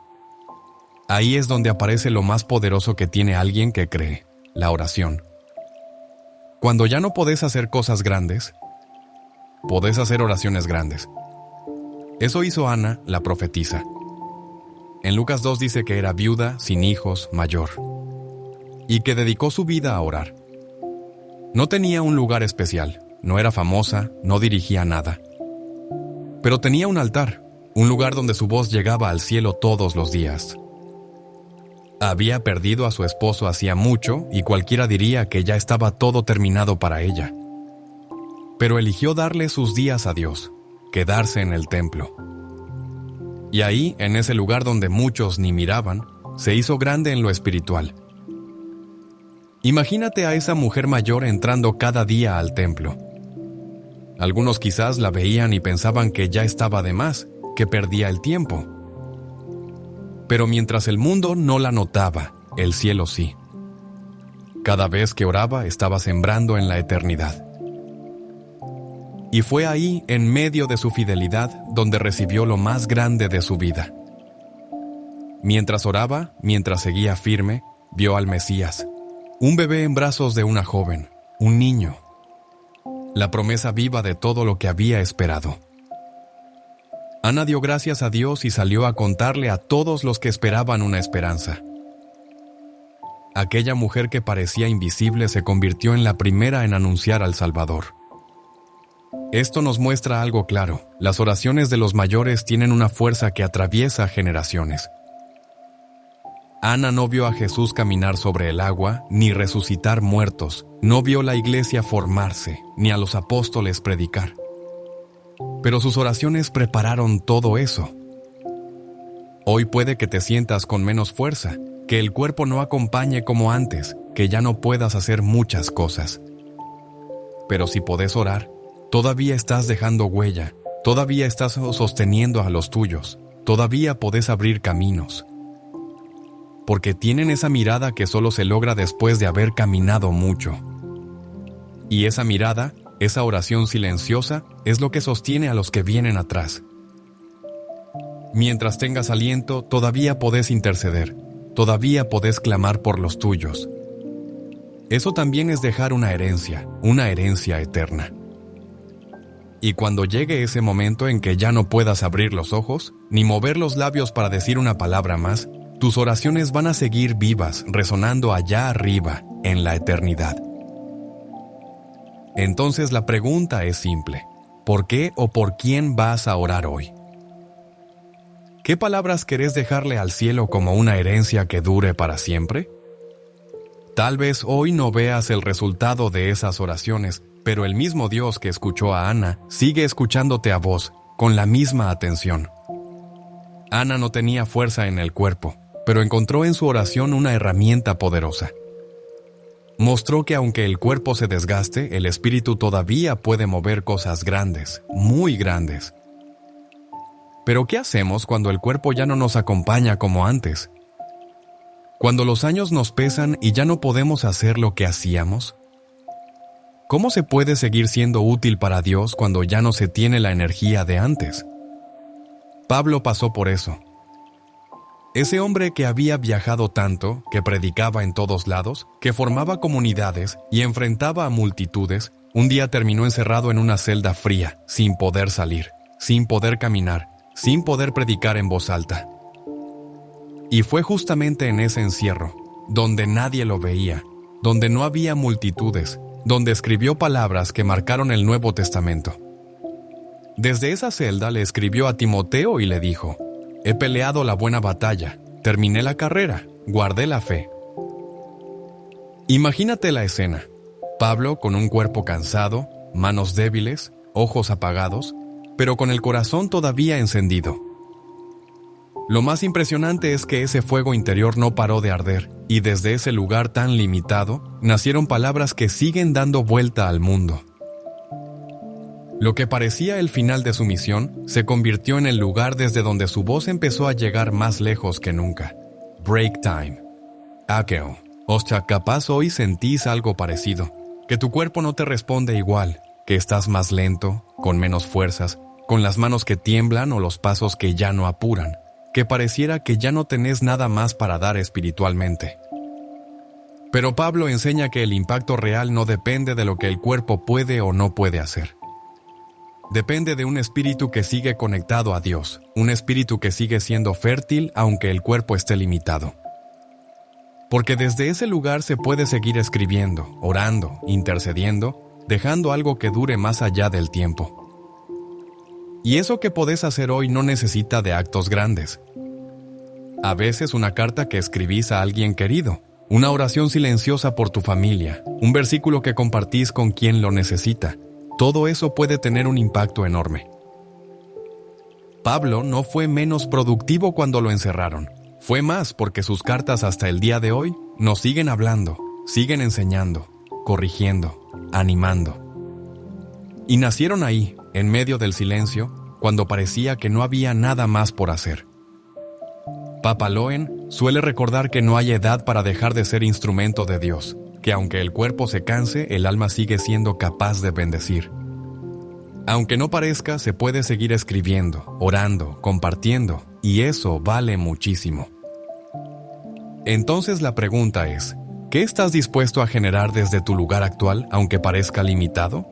Ahí es donde aparece lo más poderoso que tiene alguien que cree, la oración. Cuando ya no podés hacer cosas grandes, podés hacer oraciones grandes. Eso hizo Ana, la profetisa. En Lucas 2 dice que era viuda, sin hijos, mayor, y que dedicó su vida a orar. No tenía un lugar especial, no era famosa, no dirigía nada. Pero tenía un altar, un lugar donde su voz llegaba al cielo todos los días. Había perdido a su esposo hacía mucho y cualquiera diría que ya estaba todo terminado para ella. Pero eligió darle sus días a Dios, quedarse en el templo. Y ahí, en ese lugar donde muchos ni miraban, se hizo grande en lo espiritual. Imagínate a esa mujer mayor entrando cada día al templo. Algunos quizás la veían y pensaban que ya estaba de más, que perdía el tiempo. Pero mientras el mundo no la notaba, el cielo sí. Cada vez que oraba estaba sembrando en la eternidad. Y fue ahí, en medio de su fidelidad, donde recibió lo más grande de su vida. Mientras oraba, mientras seguía firme, vio al Mesías, un bebé en brazos de una joven, un niño. La promesa viva de todo lo que había esperado. Ana dio gracias a Dios y salió a contarle a todos los que esperaban una esperanza. Aquella mujer que parecía invisible se convirtió en la primera en anunciar al Salvador. Esto nos muestra algo claro: las oraciones de los mayores tienen una fuerza que atraviesa generaciones. Ana no vio a Jesús caminar sobre el agua, ni resucitar muertos, no vio la iglesia formarse, ni a los apóstoles predicar. Pero sus oraciones prepararon todo eso. Hoy puede que te sientas con menos fuerza, que el cuerpo no acompañe como antes, que ya no puedas hacer muchas cosas. Pero si podés orar, todavía estás dejando huella, todavía estás sosteniendo a los tuyos, todavía podés abrir caminos. Porque tienen esa mirada que solo se logra después de haber caminado mucho. Y esa mirada, esa oración silenciosa, es lo que sostiene a los que vienen atrás. Mientras tengas aliento, todavía podés interceder, todavía podés clamar por los tuyos. Eso también es dejar una herencia eterna. Y cuando llegue ese momento en que ya no puedas abrir los ojos, ni mover los labios para decir una palabra más, tus oraciones van a seguir vivas, resonando allá arriba, en la eternidad. Entonces la pregunta es simple: ¿por qué o por quién vas a orar hoy? ¿Qué palabras querés dejarle al cielo como una herencia que dure para siempre? Tal vez hoy no veas el resultado de esas oraciones, pero el mismo Dios que escuchó a Ana sigue escuchándote a vos, con la misma atención. Ana no tenía fuerza en el cuerpo, pero encontró en su oración una herramienta poderosa. Mostró que aunque el cuerpo se desgaste, el espíritu todavía puede mover cosas grandes, muy grandes. Pero ¿qué hacemos cuando el cuerpo ya no nos acompaña como antes? Cuando los años nos pesan y ya no podemos hacer lo que hacíamos. ¿Cómo se puede seguir siendo útil para Dios cuando ya no se tiene la energía de antes? Pablo pasó por eso. Ese hombre que había viajado tanto, que predicaba en todos lados, que formaba comunidades y enfrentaba a multitudes, un día terminó encerrado en una celda fría, sin poder salir, sin poder caminar, sin poder predicar en voz alta. Y fue justamente en ese encierro, donde nadie lo veía, donde no había multitudes, donde escribió palabras que marcaron el Nuevo Testamento. Desde esa celda le escribió a Timoteo y le dijo: «He peleado la buena batalla, terminé la carrera, guardé la fe». Imagínate la escena: Pablo con un cuerpo cansado, manos débiles, ojos apagados, pero con el corazón todavía encendido. Lo más impresionante es que ese fuego interior no paró de arder, y desde ese lugar tan limitado, nacieron palabras que siguen dando vuelta al mundo. Lo que parecía el final de su misión, se convirtió en el lugar desde donde su voz empezó a llegar más lejos que nunca. Break time. Akeo. Hostia, capaz hoy sentís algo parecido, que tu cuerpo no te responde igual, que estás más lento, con menos fuerzas, con las manos que tiemblan o los pasos que ya no apuran, que pareciera que ya no tenés nada más para dar espiritualmente. Pero Pablo enseña que el impacto real no depende de lo que el cuerpo puede o no puede hacer. Depende de un espíritu que sigue conectado a Dios, un espíritu que sigue siendo fértil aunque el cuerpo esté limitado. Porque desde ese lugar se puede seguir escribiendo, orando, intercediendo, dejando algo que dure más allá del tiempo. Y eso que podés hacer hoy no necesita de actos grandes. A veces una carta que escribís a alguien querido, una oración silenciosa por tu familia, un versículo que compartís con quien lo necesita, todo eso puede tener un impacto enorme. Pablo no fue menos productivo cuando lo encerraron. Fue más porque sus cartas hasta el día de hoy nos siguen hablando, siguen enseñando, corrigiendo, animando. Y nacieron ahí, en medio del silencio, cuando parecía que no había nada más por hacer. Papa Loen suele recordar que no hay edad para dejar de ser instrumento de Dios, que aunque el cuerpo se canse, el alma sigue siendo capaz de bendecir. Aunque no parezca, se puede seguir escribiendo, orando, compartiendo, y eso vale muchísimo. Entonces la pregunta es, ¿qué estás dispuesto a generar desde tu lugar actual, aunque parezca limitado?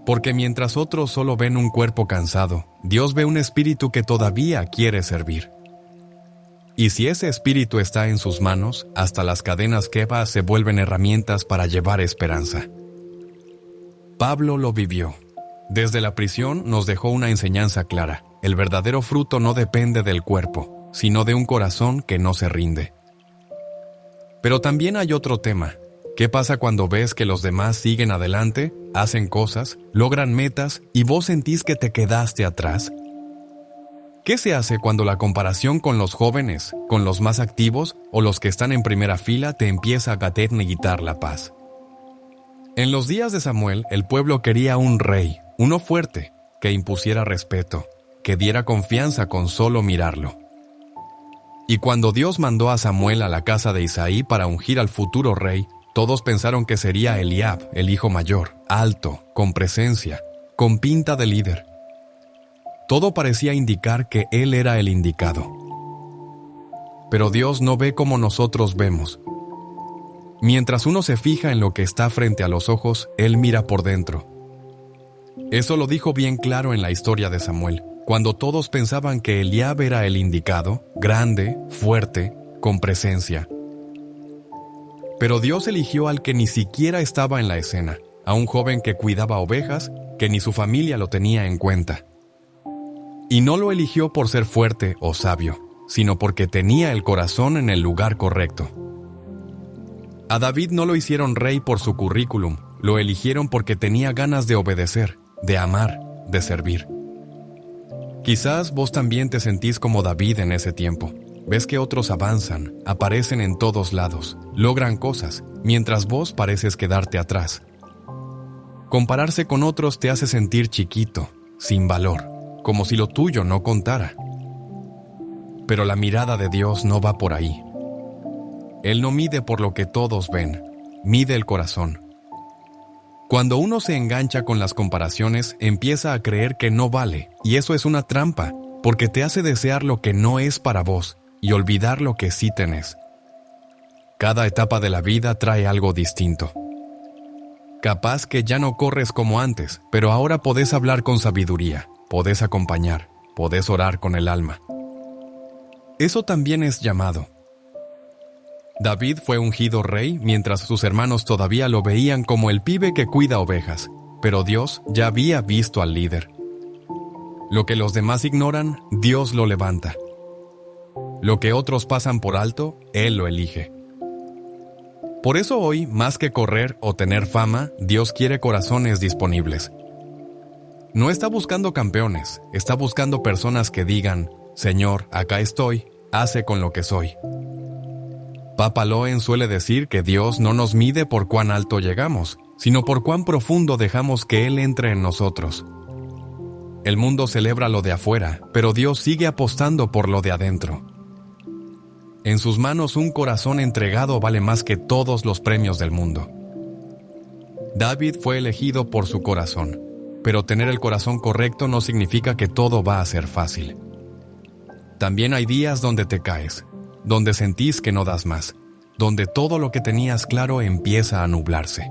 Porque mientras otros solo ven un cuerpo cansado, Dios ve un espíritu que todavía quiere servir. Y si ese espíritu está en sus manos, hasta las cadenas que va se vuelven herramientas para llevar esperanza. Pablo lo vivió. Desde la prisión nos dejó una enseñanza clara. El verdadero fruto no depende del cuerpo, sino de un corazón que no se rinde. Pero también hay otro tema. ¿Qué pasa cuando ves que los demás siguen adelante, hacen cosas, logran metas y vos sentís que te quedaste atrás? ¿Qué se hace cuando la comparación con los jóvenes, con los más activos o los que están en primera fila te empieza a quitar la paz? En los días de Samuel, el pueblo quería un rey, uno fuerte, que impusiera respeto, que diera confianza con solo mirarlo. Y cuando Dios mandó a Samuel a la casa de Isaí para ungir al futuro rey, todos pensaron que sería Eliab, el hijo mayor, alto, con presencia, con pinta de líder. Todo parecía indicar que él era el indicado. Pero Dios no ve como nosotros vemos. Mientras uno se fija en lo que está frente a los ojos, Él mira por dentro. Eso lo dijo bien claro en la historia de Samuel, cuando todos pensaban que Eliab era el indicado, grande, fuerte, con presencia. Pero Dios eligió al que ni siquiera estaba en la escena, a un joven que cuidaba ovejas, que ni su familia lo tenía en cuenta. Y no lo eligió por ser fuerte o sabio, sino porque tenía el corazón en el lugar correcto. A David no lo hicieron rey por su currículum, lo eligieron porque tenía ganas de obedecer, de amar, de servir. Quizás vos también te sentís como David en ese tiempo. Ves que otros avanzan, aparecen en todos lados, logran cosas, mientras vos pareces quedarte atrás. Compararse con otros te hace sentir chiquito, sin valor, como si lo tuyo no contara. Pero la mirada de Dios no va por ahí. Él no mide por lo que todos ven, mide el corazón. Cuando uno se engancha con las comparaciones, empieza a creer que no vale, y eso es una trampa, porque te hace desear lo que no es para vos y olvidar lo que sí tenés. Cada etapa de la vida trae algo distinto. Capaz que ya no corres como antes, pero ahora podés hablar con sabiduría, podés acompañar, podés orar con el alma. Eso también es llamado. David fue ungido rey mientras sus hermanos todavía lo veían como el pibe que cuida ovejas, pero Dios ya había visto al líder. Lo que los demás ignoran, Dios lo levanta. Lo que otros pasan por alto, Él lo elige. Por eso hoy, más que correr o tener fama, Dios quiere corazones disponibles. No está buscando campeones, está buscando personas que digan, Señor, acá estoy, hace con lo que soy. Papa Loen suele decir que Dios no nos mide por cuán alto llegamos, sino por cuán profundo dejamos que Él entre en nosotros. El mundo celebra lo de afuera, pero Dios sigue apostando por lo de adentro. En sus manos un corazón entregado vale más que todos los premios del mundo. David fue elegido por su corazón, pero tener el corazón correcto no significa que todo va a ser fácil. También hay días donde te caes, donde sentís que no das más, donde todo lo que tenías claro empieza a nublarse.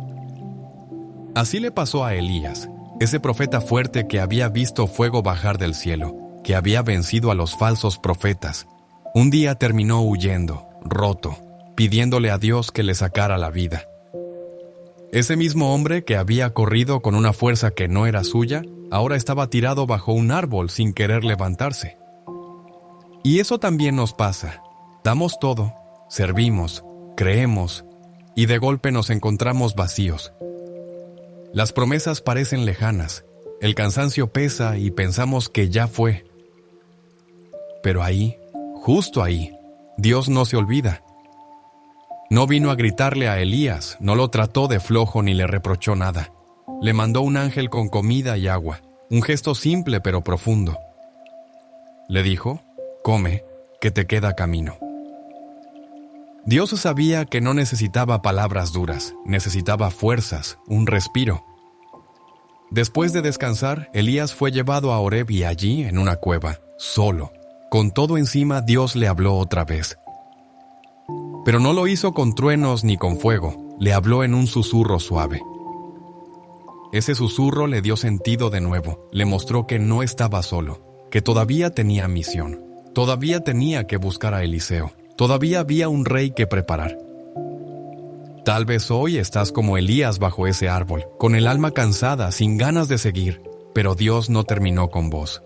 Así le pasó a Elías, ese profeta fuerte que había visto fuego bajar del cielo, que había vencido a los falsos profetas. Un día terminó huyendo, roto, pidiéndole a Dios que le sacara la vida. Ese mismo hombre que había corrido con una fuerza que no era suya, ahora estaba tirado bajo un árbol sin querer levantarse. Y eso también nos pasa. Damos todo, servimos, creemos, y de golpe nos encontramos vacíos. Las promesas parecen lejanas, el cansancio pesa y pensamos que ya fue. Pero ahí, justo ahí, Dios no se olvida. No vino a gritarle a Elías, no lo trató de flojo ni le reprochó nada. Le mandó un ángel con comida y agua, un gesto simple pero profundo. Le dijo, come, que te queda camino. Dios sabía que no necesitaba palabras duras, necesitaba fuerzas, un respiro. Después de descansar, Elías fue llevado a Horeb y allí, en una cueva, solo, con todo encima, Dios le habló otra vez. Pero no lo hizo con truenos ni con fuego, le habló en un susurro suave. Ese susurro le dio sentido de nuevo, le mostró que no estaba solo, que todavía tenía misión, todavía tenía que buscar a Eliseo, todavía había un rey que preparar. Tal vez hoy estás como Elías bajo ese árbol, con el alma cansada, sin ganas de seguir, pero Dios no terminó con vos.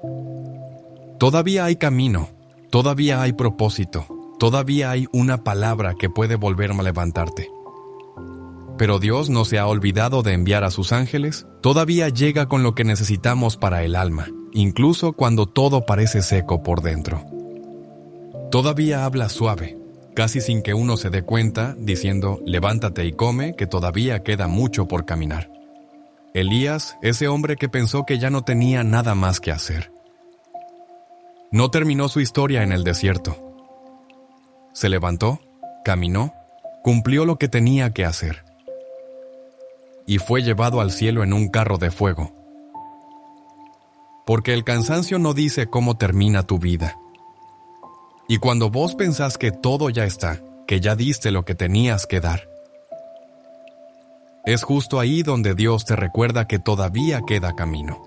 Todavía hay camino, todavía hay propósito, todavía hay una palabra que puede volver a levantarte. Pero Dios no se ha olvidado de enviar a sus ángeles, todavía llega con lo que necesitamos para el alma, incluso cuando todo parece seco por dentro. Todavía habla suave, casi sin que uno se dé cuenta, diciendo, levántate y come, que todavía queda mucho por caminar. Elías, ese hombre que pensó que ya no tenía nada más que hacer. No terminó su historia en el desierto. Se levantó, caminó, cumplió lo que tenía que hacer. Y fue llevado al cielo en un carro de fuego. Porque el cansancio no dice cómo termina tu vida. Y cuando vos pensás que todo ya está, que ya diste lo que tenías que dar, es justo ahí donde Dios te recuerda que todavía queda camino.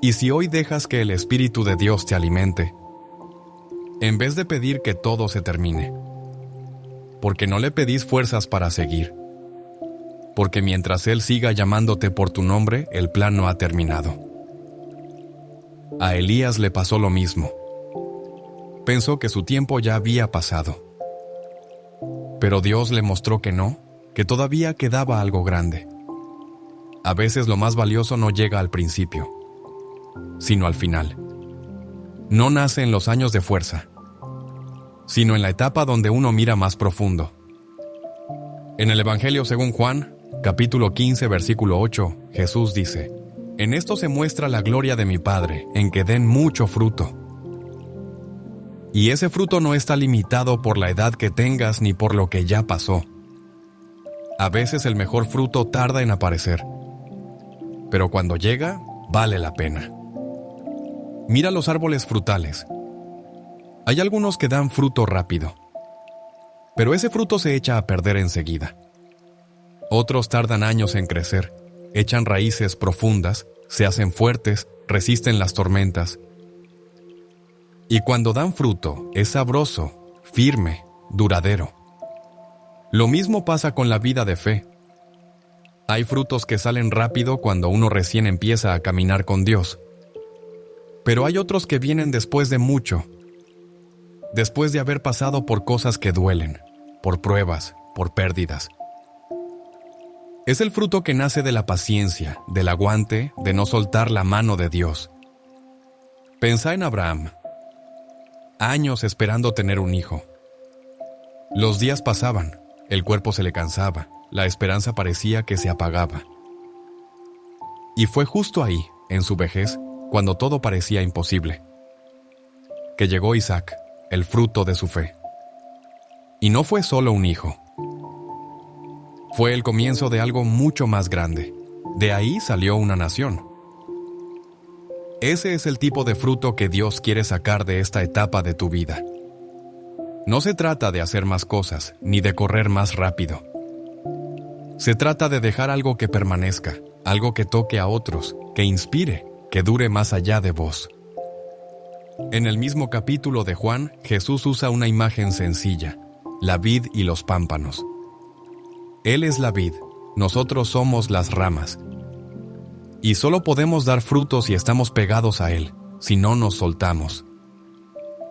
Y si hoy dejas que el Espíritu de Dios te alimente, en vez de pedir que todo se termine, porque no le pedís fuerzas para seguir, porque mientras Él siga llamándote por tu nombre, el plan no ha terminado. A Elías le pasó lo mismo. Pensó que su tiempo ya había pasado. Pero Dios le mostró que no, que todavía quedaba algo grande. A veces lo más valioso no llega al principio, sino al final. No nace en los años de fuerza, sino en la etapa donde uno mira más profundo. En el Evangelio según Juan, capítulo 15, versículo 8, Jesús dice, en esto se muestra la gloria de mi Padre, en que den mucho fruto. Y ese fruto no está limitado por la edad que tengas ni por lo que ya pasó. A veces el mejor fruto tarda en aparecer, pero cuando llega, vale la pena. Mira los árboles frutales. Hay algunos que dan fruto rápido, pero ese fruto se echa a perder enseguida. Otros tardan años en crecer, echan raíces profundas, se hacen fuertes, resisten las tormentas. Y cuando dan fruto, es sabroso, firme, duradero. Lo mismo pasa con la vida de fe. Hay frutos que salen rápido cuando uno recién empieza a caminar con Dios. Pero hay otros que vienen después de mucho. Después de haber pasado por cosas que duelen, por pruebas, por pérdidas. Es el fruto que nace de la paciencia, del aguante, de no soltar la mano de Dios. Pensá en Abraham. Años esperando tener un hijo. Los días pasaban, el cuerpo se le cansaba, la esperanza parecía que se apagaba. Y fue justo ahí, en su vejez, cuando todo parecía imposible, que llegó Isaac, el fruto de su fe. Y no fue solo un hijo. Fue el comienzo de algo mucho más grande. De ahí salió una nación. Ese es el tipo de fruto que Dios quiere sacar de esta etapa de tu vida. No se trata de hacer más cosas, ni de correr más rápido. Se trata de dejar algo que permanezca, algo que toque a otros, que inspire, que dure más allá de vos. En el mismo capítulo de Juan, Jesús usa una imagen sencilla, la vid y los pámpanos. Él es la vid, nosotros somos las ramas. Y solo podemos dar frutos si estamos pegados a Él, si no nos soltamos.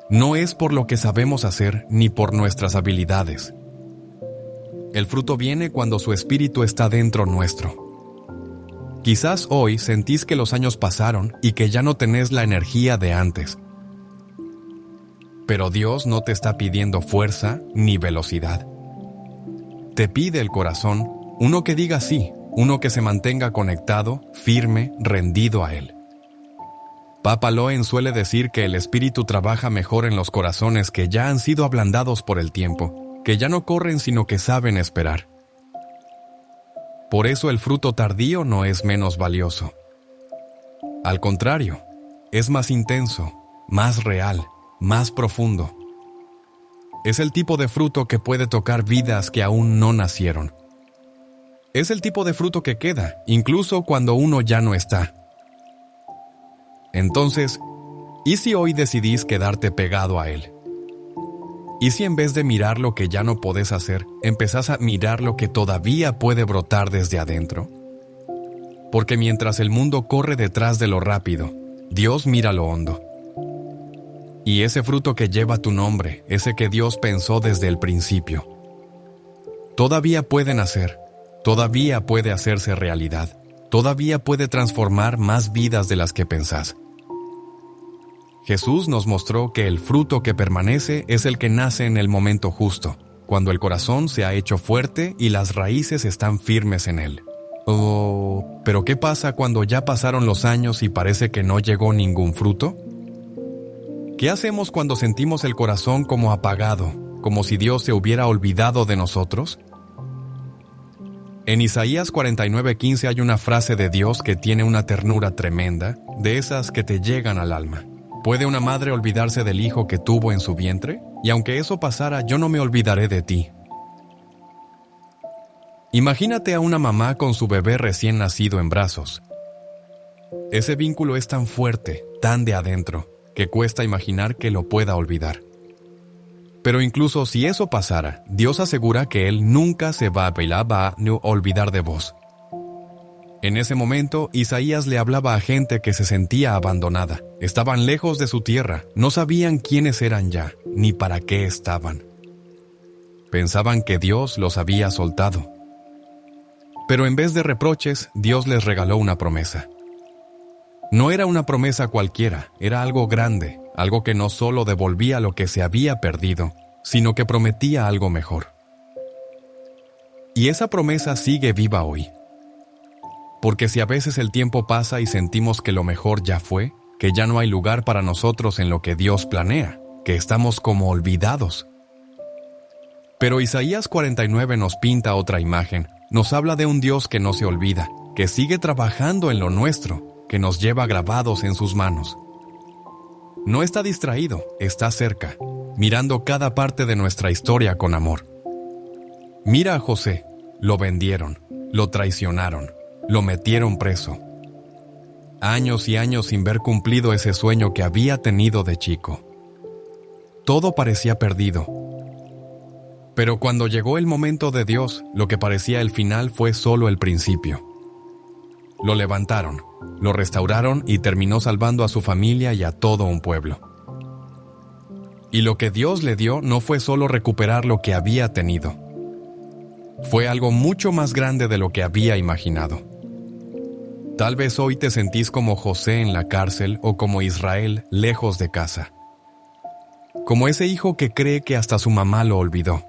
No es por lo que sabemos hacer ni por nuestras habilidades. El fruto viene cuando su espíritu está dentro nuestro. Quizás hoy sentís que los años pasaron y que ya no tenés la energía de antes. Pero Dios no te está pidiendo fuerza ni velocidad. te pide el corazón, uno que diga sí, uno que se mantenga conectado, firme, rendido a Él. Papa Loen suele decir que el Espíritu trabaja mejor en los corazones que ya han sido ablandados por el tiempo, que ya no corren sino que saben esperar. Por eso el fruto tardío no es menos valioso. Al contrario, es más intenso, más real, más profundo. Es el tipo de fruto que puede tocar vidas que aún no nacieron. Es el tipo de fruto que queda, incluso cuando uno ya no está. Entonces, ¿y si hoy decidís quedarte pegado a Él? ¿Y si en vez de mirar lo que ya no podés hacer, empezás a mirar lo que todavía puede brotar desde adentro? Porque mientras el mundo corre detrás de lo rápido, Dios mira lo hondo. Y ese fruto que lleva tu nombre, ese que Dios pensó desde el principio, todavía puede nacer, todavía puede hacerse realidad, todavía puede transformar más vidas de las que pensás. Jesús nos mostró que el fruto que permanece es el que nace en el momento justo, cuando el corazón se ha hecho fuerte y las raíces están firmes en él. Oh, ¿pero qué pasa cuando ya pasaron los años y parece que no llegó ningún fruto? ¿Qué hacemos cuando sentimos el corazón como apagado, como si Dios se hubiera olvidado de nosotros? En Isaías 49:15 hay una frase de Dios que tiene una ternura tremenda, de esas que te llegan al alma. ¿Puede una madre olvidarse del hijo que tuvo en su vientre? Y aunque eso pasara, yo no me olvidaré de ti. Imagínate a una mamá con su bebé recién nacido en brazos. Ese vínculo es tan fuerte, tan de adentro, que cuesta imaginar que lo pueda olvidar. Pero incluso si eso pasara, Dios asegura que Él nunca se va a olvidar de vos. En ese momento, Isaías le hablaba a gente que se sentía abandonada. Estaban lejos de su tierra, no sabían quiénes eran ya, ni para qué estaban. Pensaban que Dios los había soltado. Pero en vez de reproches, Dios les regaló una promesa. No era una promesa cualquiera, era algo grande, algo que no solo devolvía lo que se había perdido, sino que prometía algo mejor. Y esa promesa sigue viva hoy. Porque si a veces el tiempo pasa y sentimos que lo mejor ya fue, que ya no hay lugar para nosotros en lo que Dios planea, que estamos como olvidados. Pero Isaías 49 nos pinta otra imagen, nos habla de un Dios que no se olvida, que sigue trabajando en lo nuestro, que nos lleva grabados en sus manos. No está distraído, está cerca, mirando cada parte de nuestra historia con amor. Mira a José, lo vendieron, lo traicionaron, lo metieron preso. Años y años sin ver cumplido ese sueño que había tenido de chico. Todo parecía perdido. Pero cuando llegó el momento de Dios, lo que parecía el final fue solo el principio. Lo levantaron, lo restauraron y terminó salvando a su familia y a todo un pueblo. Y lo que Dios le dio no fue solo recuperar lo que había tenido. Fue algo mucho más grande de lo que había imaginado. Tal vez hoy te sentís como José en la cárcel o como Israel lejos de casa. Como ese hijo que cree que hasta su mamá lo olvidó.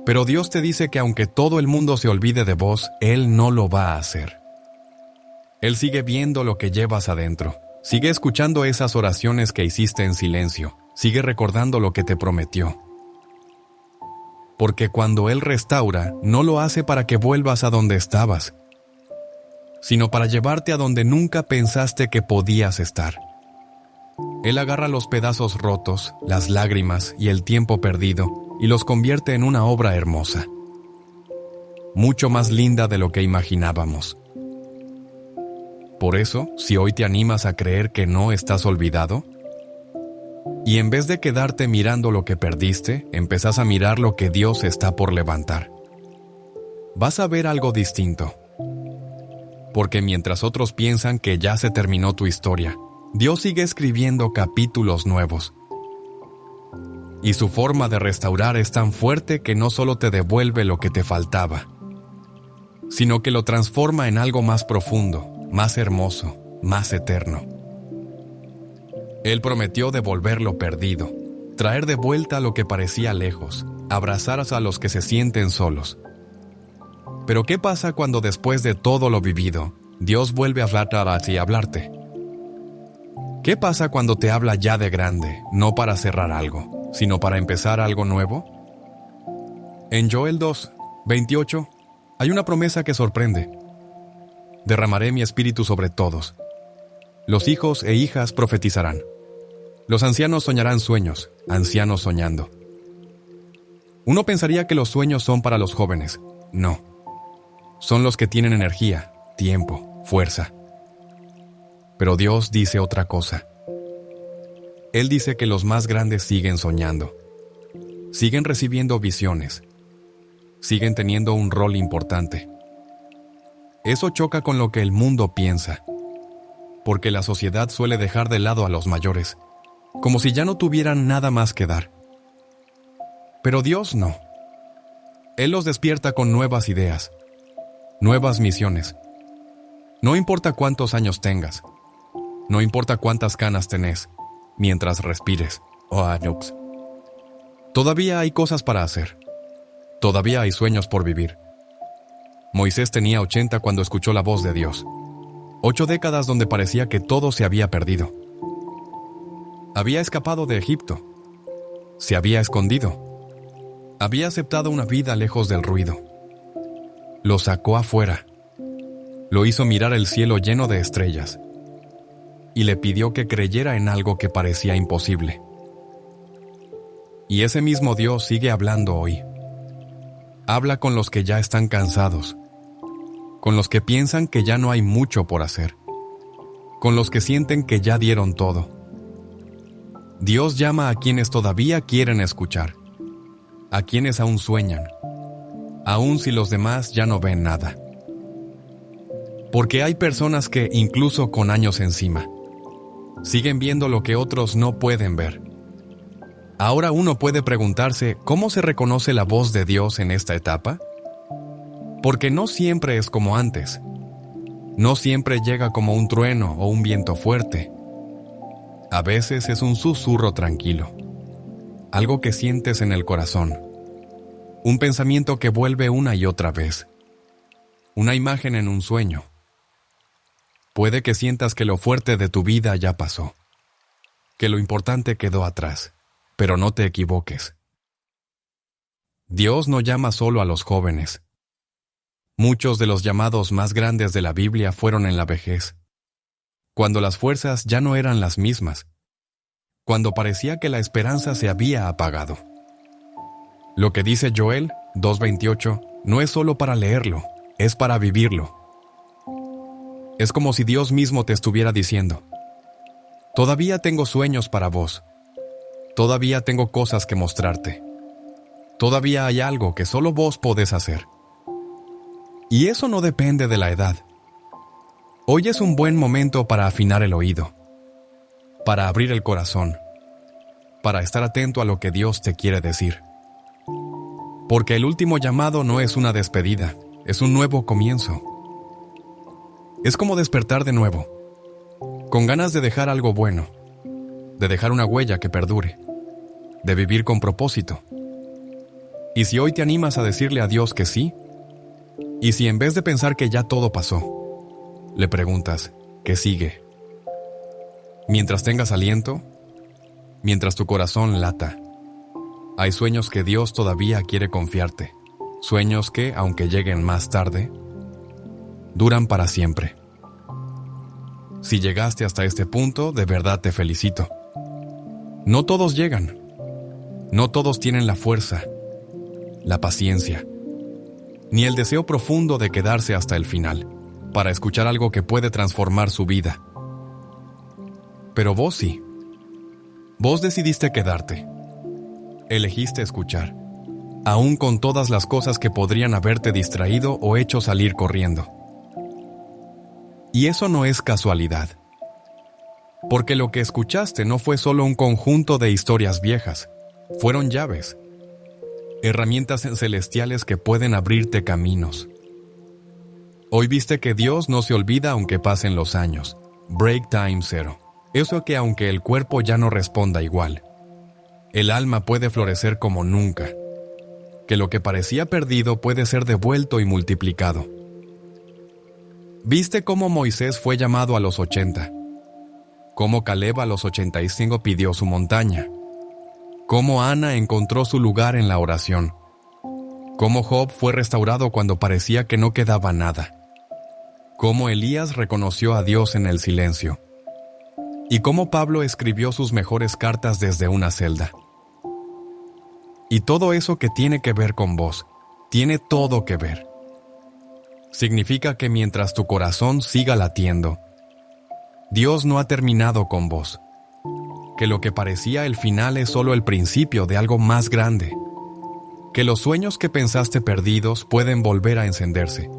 Pero Dios te dice que aunque todo el mundo se olvide de vos, Él no lo va a hacer. Él sigue viendo lo que llevas adentro. Sigue escuchando esas oraciones que hiciste en silencio. Sigue recordando lo que te prometió. Porque cuando Él restaura, no lo hace para que vuelvas a donde estabas, sino para llevarte a donde nunca pensaste que podías estar. Él agarra los pedazos rotos, las lágrimas y el tiempo perdido y los convierte en una obra hermosa, mucho más linda de lo que imaginábamos. Por eso, si hoy te animas a creer que no estás olvidado, y en vez de quedarte mirando lo que perdiste, empezás a mirar lo que Dios está por levantar, vas a ver algo distinto. Porque mientras otros piensan que ya se terminó tu historia, Dios sigue escribiendo capítulos nuevos. Y su forma de restaurar es tan fuerte que no solo te devuelve lo que te faltaba, sino que lo transforma en algo más profundo, más hermoso, más eterno. Él prometió devolver lo perdido, traer de vuelta lo que parecía lejos, abrazar a los que se sienten solos. Pero ¿qué pasa cuando después de todo lo vivido, Dios vuelve a hablar a ti y hablarte? ¿Qué pasa cuando te habla ya de grande, no para cerrar algo, sino para empezar algo nuevo? En Joel 2:28 hay una promesa que sorprende. Derramaré mi espíritu sobre todos. Los hijos e hijas profetizarán. Los ancianos soñarán sueños, ancianos soñando. Uno pensaría que los sueños son para los jóvenes. No. Son los que tienen energía, tiempo, fuerza. Pero Dios dice otra cosa. Él dice que los más grandes siguen soñando. Siguen recibiendo visiones. Siguen teniendo un rol importante. Eso choca con lo que el mundo piensa, porque la sociedad suele dejar de lado a los mayores, como si ya no tuvieran nada más que dar. Pero Dios no. Él los despierta con nuevas ideas, nuevas misiones. No importa cuántos años tengas, no importa cuántas canas tenés, mientras respires. Anups. Todavía hay cosas para hacer. Todavía hay sueños por vivir. Moisés tenía 80 cuando escuchó la voz de Dios. 8 décadas donde parecía que todo se había perdido. Había escapado de Egipto. Se había escondido. Había aceptado una vida lejos del ruido. Lo sacó afuera. Lo hizo mirar el cielo lleno de estrellas. Y le pidió que creyera en algo que parecía imposible. Y ese mismo Dios sigue hablando hoy. Habla con los que ya están cansados, con los que piensan que ya no hay mucho por hacer, con los que sienten que ya dieron todo. Dios llama a quienes todavía quieren escuchar, a quienes aún sueñan, aun si los demás ya no ven nada. Porque hay personas que, incluso con años encima, siguen viendo lo que otros no pueden ver. Ahora uno puede preguntarse, ¿cómo se reconoce la voz de Dios en esta etapa? Porque no siempre es como antes. No siempre llega como un trueno o un viento fuerte. A veces es un susurro tranquilo. Algo que sientes en el corazón. Un pensamiento que vuelve una y otra vez. Una imagen en un sueño. Puede que sientas que lo fuerte de tu vida ya pasó. Que lo importante quedó atrás. Pero no te equivoques. Dios no llama solo a los jóvenes. Muchos de los llamados más grandes de la Biblia fueron en la vejez, cuando las fuerzas ya no eran las mismas, cuando parecía que la esperanza se había apagado. Lo que dice Joel 2:28 no es solo para leerlo, es para vivirlo. Es como si Dios mismo te estuviera diciendo, todavía tengo sueños para vos. Todavía tengo cosas que mostrarte. Todavía hay algo que solo vos podés hacer. Y eso no depende de la edad. Hoy es un buen momento para afinar el oído, para abrir el corazón, para estar atento a lo que Dios te quiere decir. Porque el último llamado no es una despedida, es un nuevo comienzo. Es como despertar de nuevo, con ganas de dejar algo bueno, de dejar una huella que perdure, de vivir con propósito. Y si hoy te animas a decirle a Dios que sí, y si en vez de pensar que ya todo pasó, le preguntas, ¿qué sigue? Mientras tengas aliento, mientras tu corazón lata, hay sueños que Dios todavía quiere confiarte, sueños que, aunque lleguen más tarde, duran para siempre. Si llegaste hasta este punto, de verdad te felicito. No todos llegan. No todos tienen la fuerza, la paciencia, ni el deseo profundo de quedarse hasta el final, para escuchar algo que puede transformar su vida. Pero vos sí. Vos decidiste quedarte. Elegiste escuchar, aún con todas las cosas que podrían haberte distraído o hecho salir corriendo. Y eso no es casualidad. Porque lo que escuchaste no fue solo un conjunto de historias viejas, fueron llaves, herramientas celestiales que pueden abrirte caminos. Hoy viste que Dios no se olvida aunque pasen los años. Break time zero. Eso que aunque el cuerpo ya no responda igual, el alma puede florecer como nunca. que lo que parecía perdido puede ser devuelto y multiplicado. ¿Viste cómo Moisés fue llamado a los 80? ¿Cómo Caleb a los 85 pidió su montaña? ¿Cómo Ana encontró su lugar en la oración? ¿Cómo Job fue restaurado cuando parecía que no quedaba nada? ¿Cómo Elías reconoció a Dios en el silencio? ¿Y cómo Pablo escribió sus mejores cartas desde una celda? Y todo eso que tiene que ver con vos, tiene todo que ver. Significa que mientras tu corazón siga latiendo, Dios no ha terminado con vos. Que lo que parecía el final es solo el principio de algo más grande. Que los sueños que pensaste perdidos pueden volver a encenderse.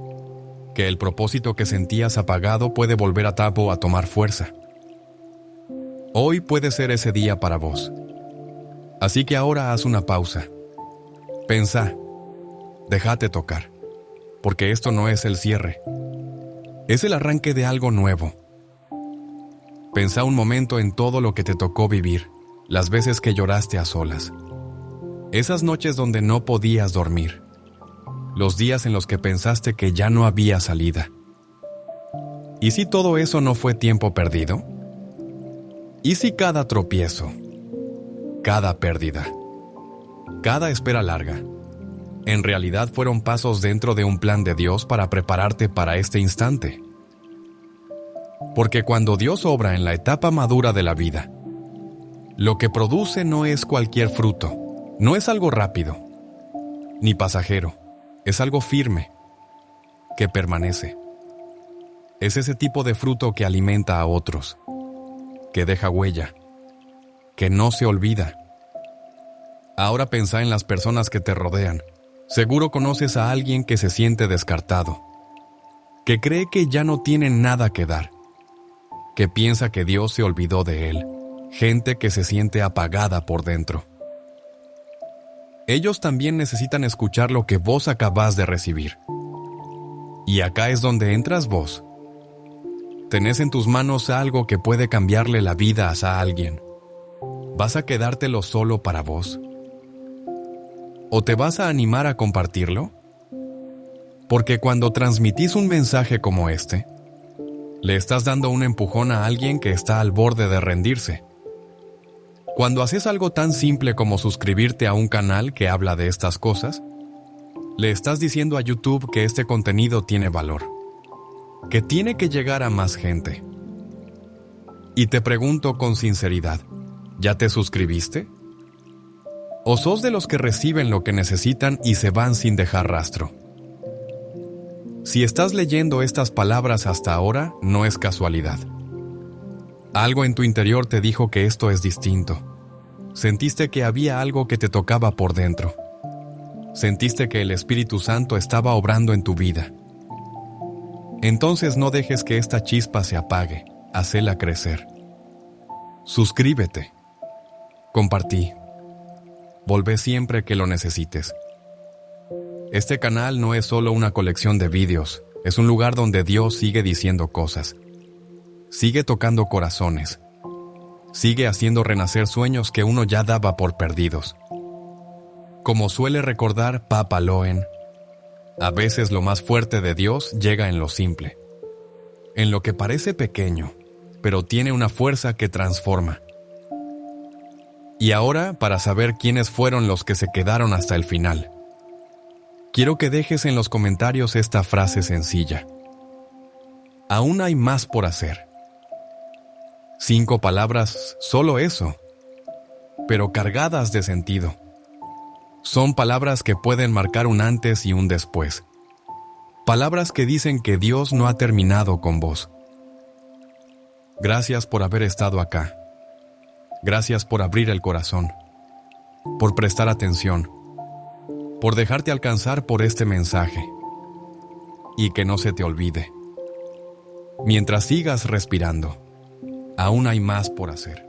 Que el propósito que sentías apagado puede volver a tomar fuerza. Hoy puede ser ese día para vos. Así que ahora haz una pausa. Pensá, déjate tocar, porque esto no es el cierre. Es el arranque de algo nuevo. Pensá un momento en todo lo que te tocó vivir, las veces que lloraste a solas. Esas noches donde no podías dormir. Los días en los que pensaste que ya no había salida. ¿Y si todo eso no fue tiempo perdido? ¿Y si cada tropiezo, cada pérdida, cada espera larga, en realidad fueron pasos dentro de un plan de Dios para prepararte para este instante? Porque cuando Dios obra en la etapa madura de la vida, lo que produce no es cualquier fruto, no es algo rápido, ni pasajero, es algo firme, que permanece. Es ese tipo de fruto que alimenta a otros, que deja huella, que no se olvida. Ahora pensá en las personas que te rodean. Seguro conoces a alguien que se siente descartado, que cree que ya no tiene nada que dar, que piensa que Dios se olvidó de él, gente que se siente apagada por dentro. Ellos también necesitan escuchar lo que vos acabás de recibir. Y acá es donde entras vos. Tenés en tus manos algo que puede cambiarle la vida a alguien. ¿Vas a quedártelo solo para vos? ¿O te vas a animar a compartirlo? Porque cuando transmitís un mensaje como este, le estás dando un empujón a alguien que está al borde de rendirse. Cuando haces algo tan simple como suscribirte a un canal que habla de estas cosas, le estás diciendo a YouTube que este contenido tiene valor, que tiene que llegar a más gente. Y te pregunto con sinceridad, ¿ya te suscribiste? ¿O sos de los que reciben lo que necesitan y se van sin dejar rastro? Si estás leyendo estas palabras hasta ahora, no es casualidad. Algo en tu interior te dijo que esto es distinto. Sentiste que había algo que te tocaba por dentro. Sentiste que el Espíritu Santo estaba obrando en tu vida. Entonces no dejes que esta chispa se apague, hacela crecer. Suscríbete. Compartí. Volvé siempre que lo necesites. Este canal no es solo una colección de vídeos, es un lugar donde Dios sigue diciendo cosas. Sigue tocando corazones. Sigue haciendo renacer sueños que uno ya daba por perdidos. Como suele recordar Papa Loen, a veces lo más fuerte de Dios llega en lo simple, en lo que parece pequeño, pero tiene una fuerza que transforma. Y ahora, para saber quiénes fueron los que se quedaron hasta el final, quiero que dejes en los comentarios esta frase sencilla. Aún hay más por hacer. 5 palabras, solo eso, pero cargadas de sentido. Son palabras que pueden marcar un antes y un después. Palabras que dicen que Dios no ha terminado con vos. Gracias por haber estado acá. Gracias por abrir el corazón, por prestar atención, por dejarte alcanzar por este mensaje. Y que no se te olvide. Mientras sigas respirando, aún hay más por hacer.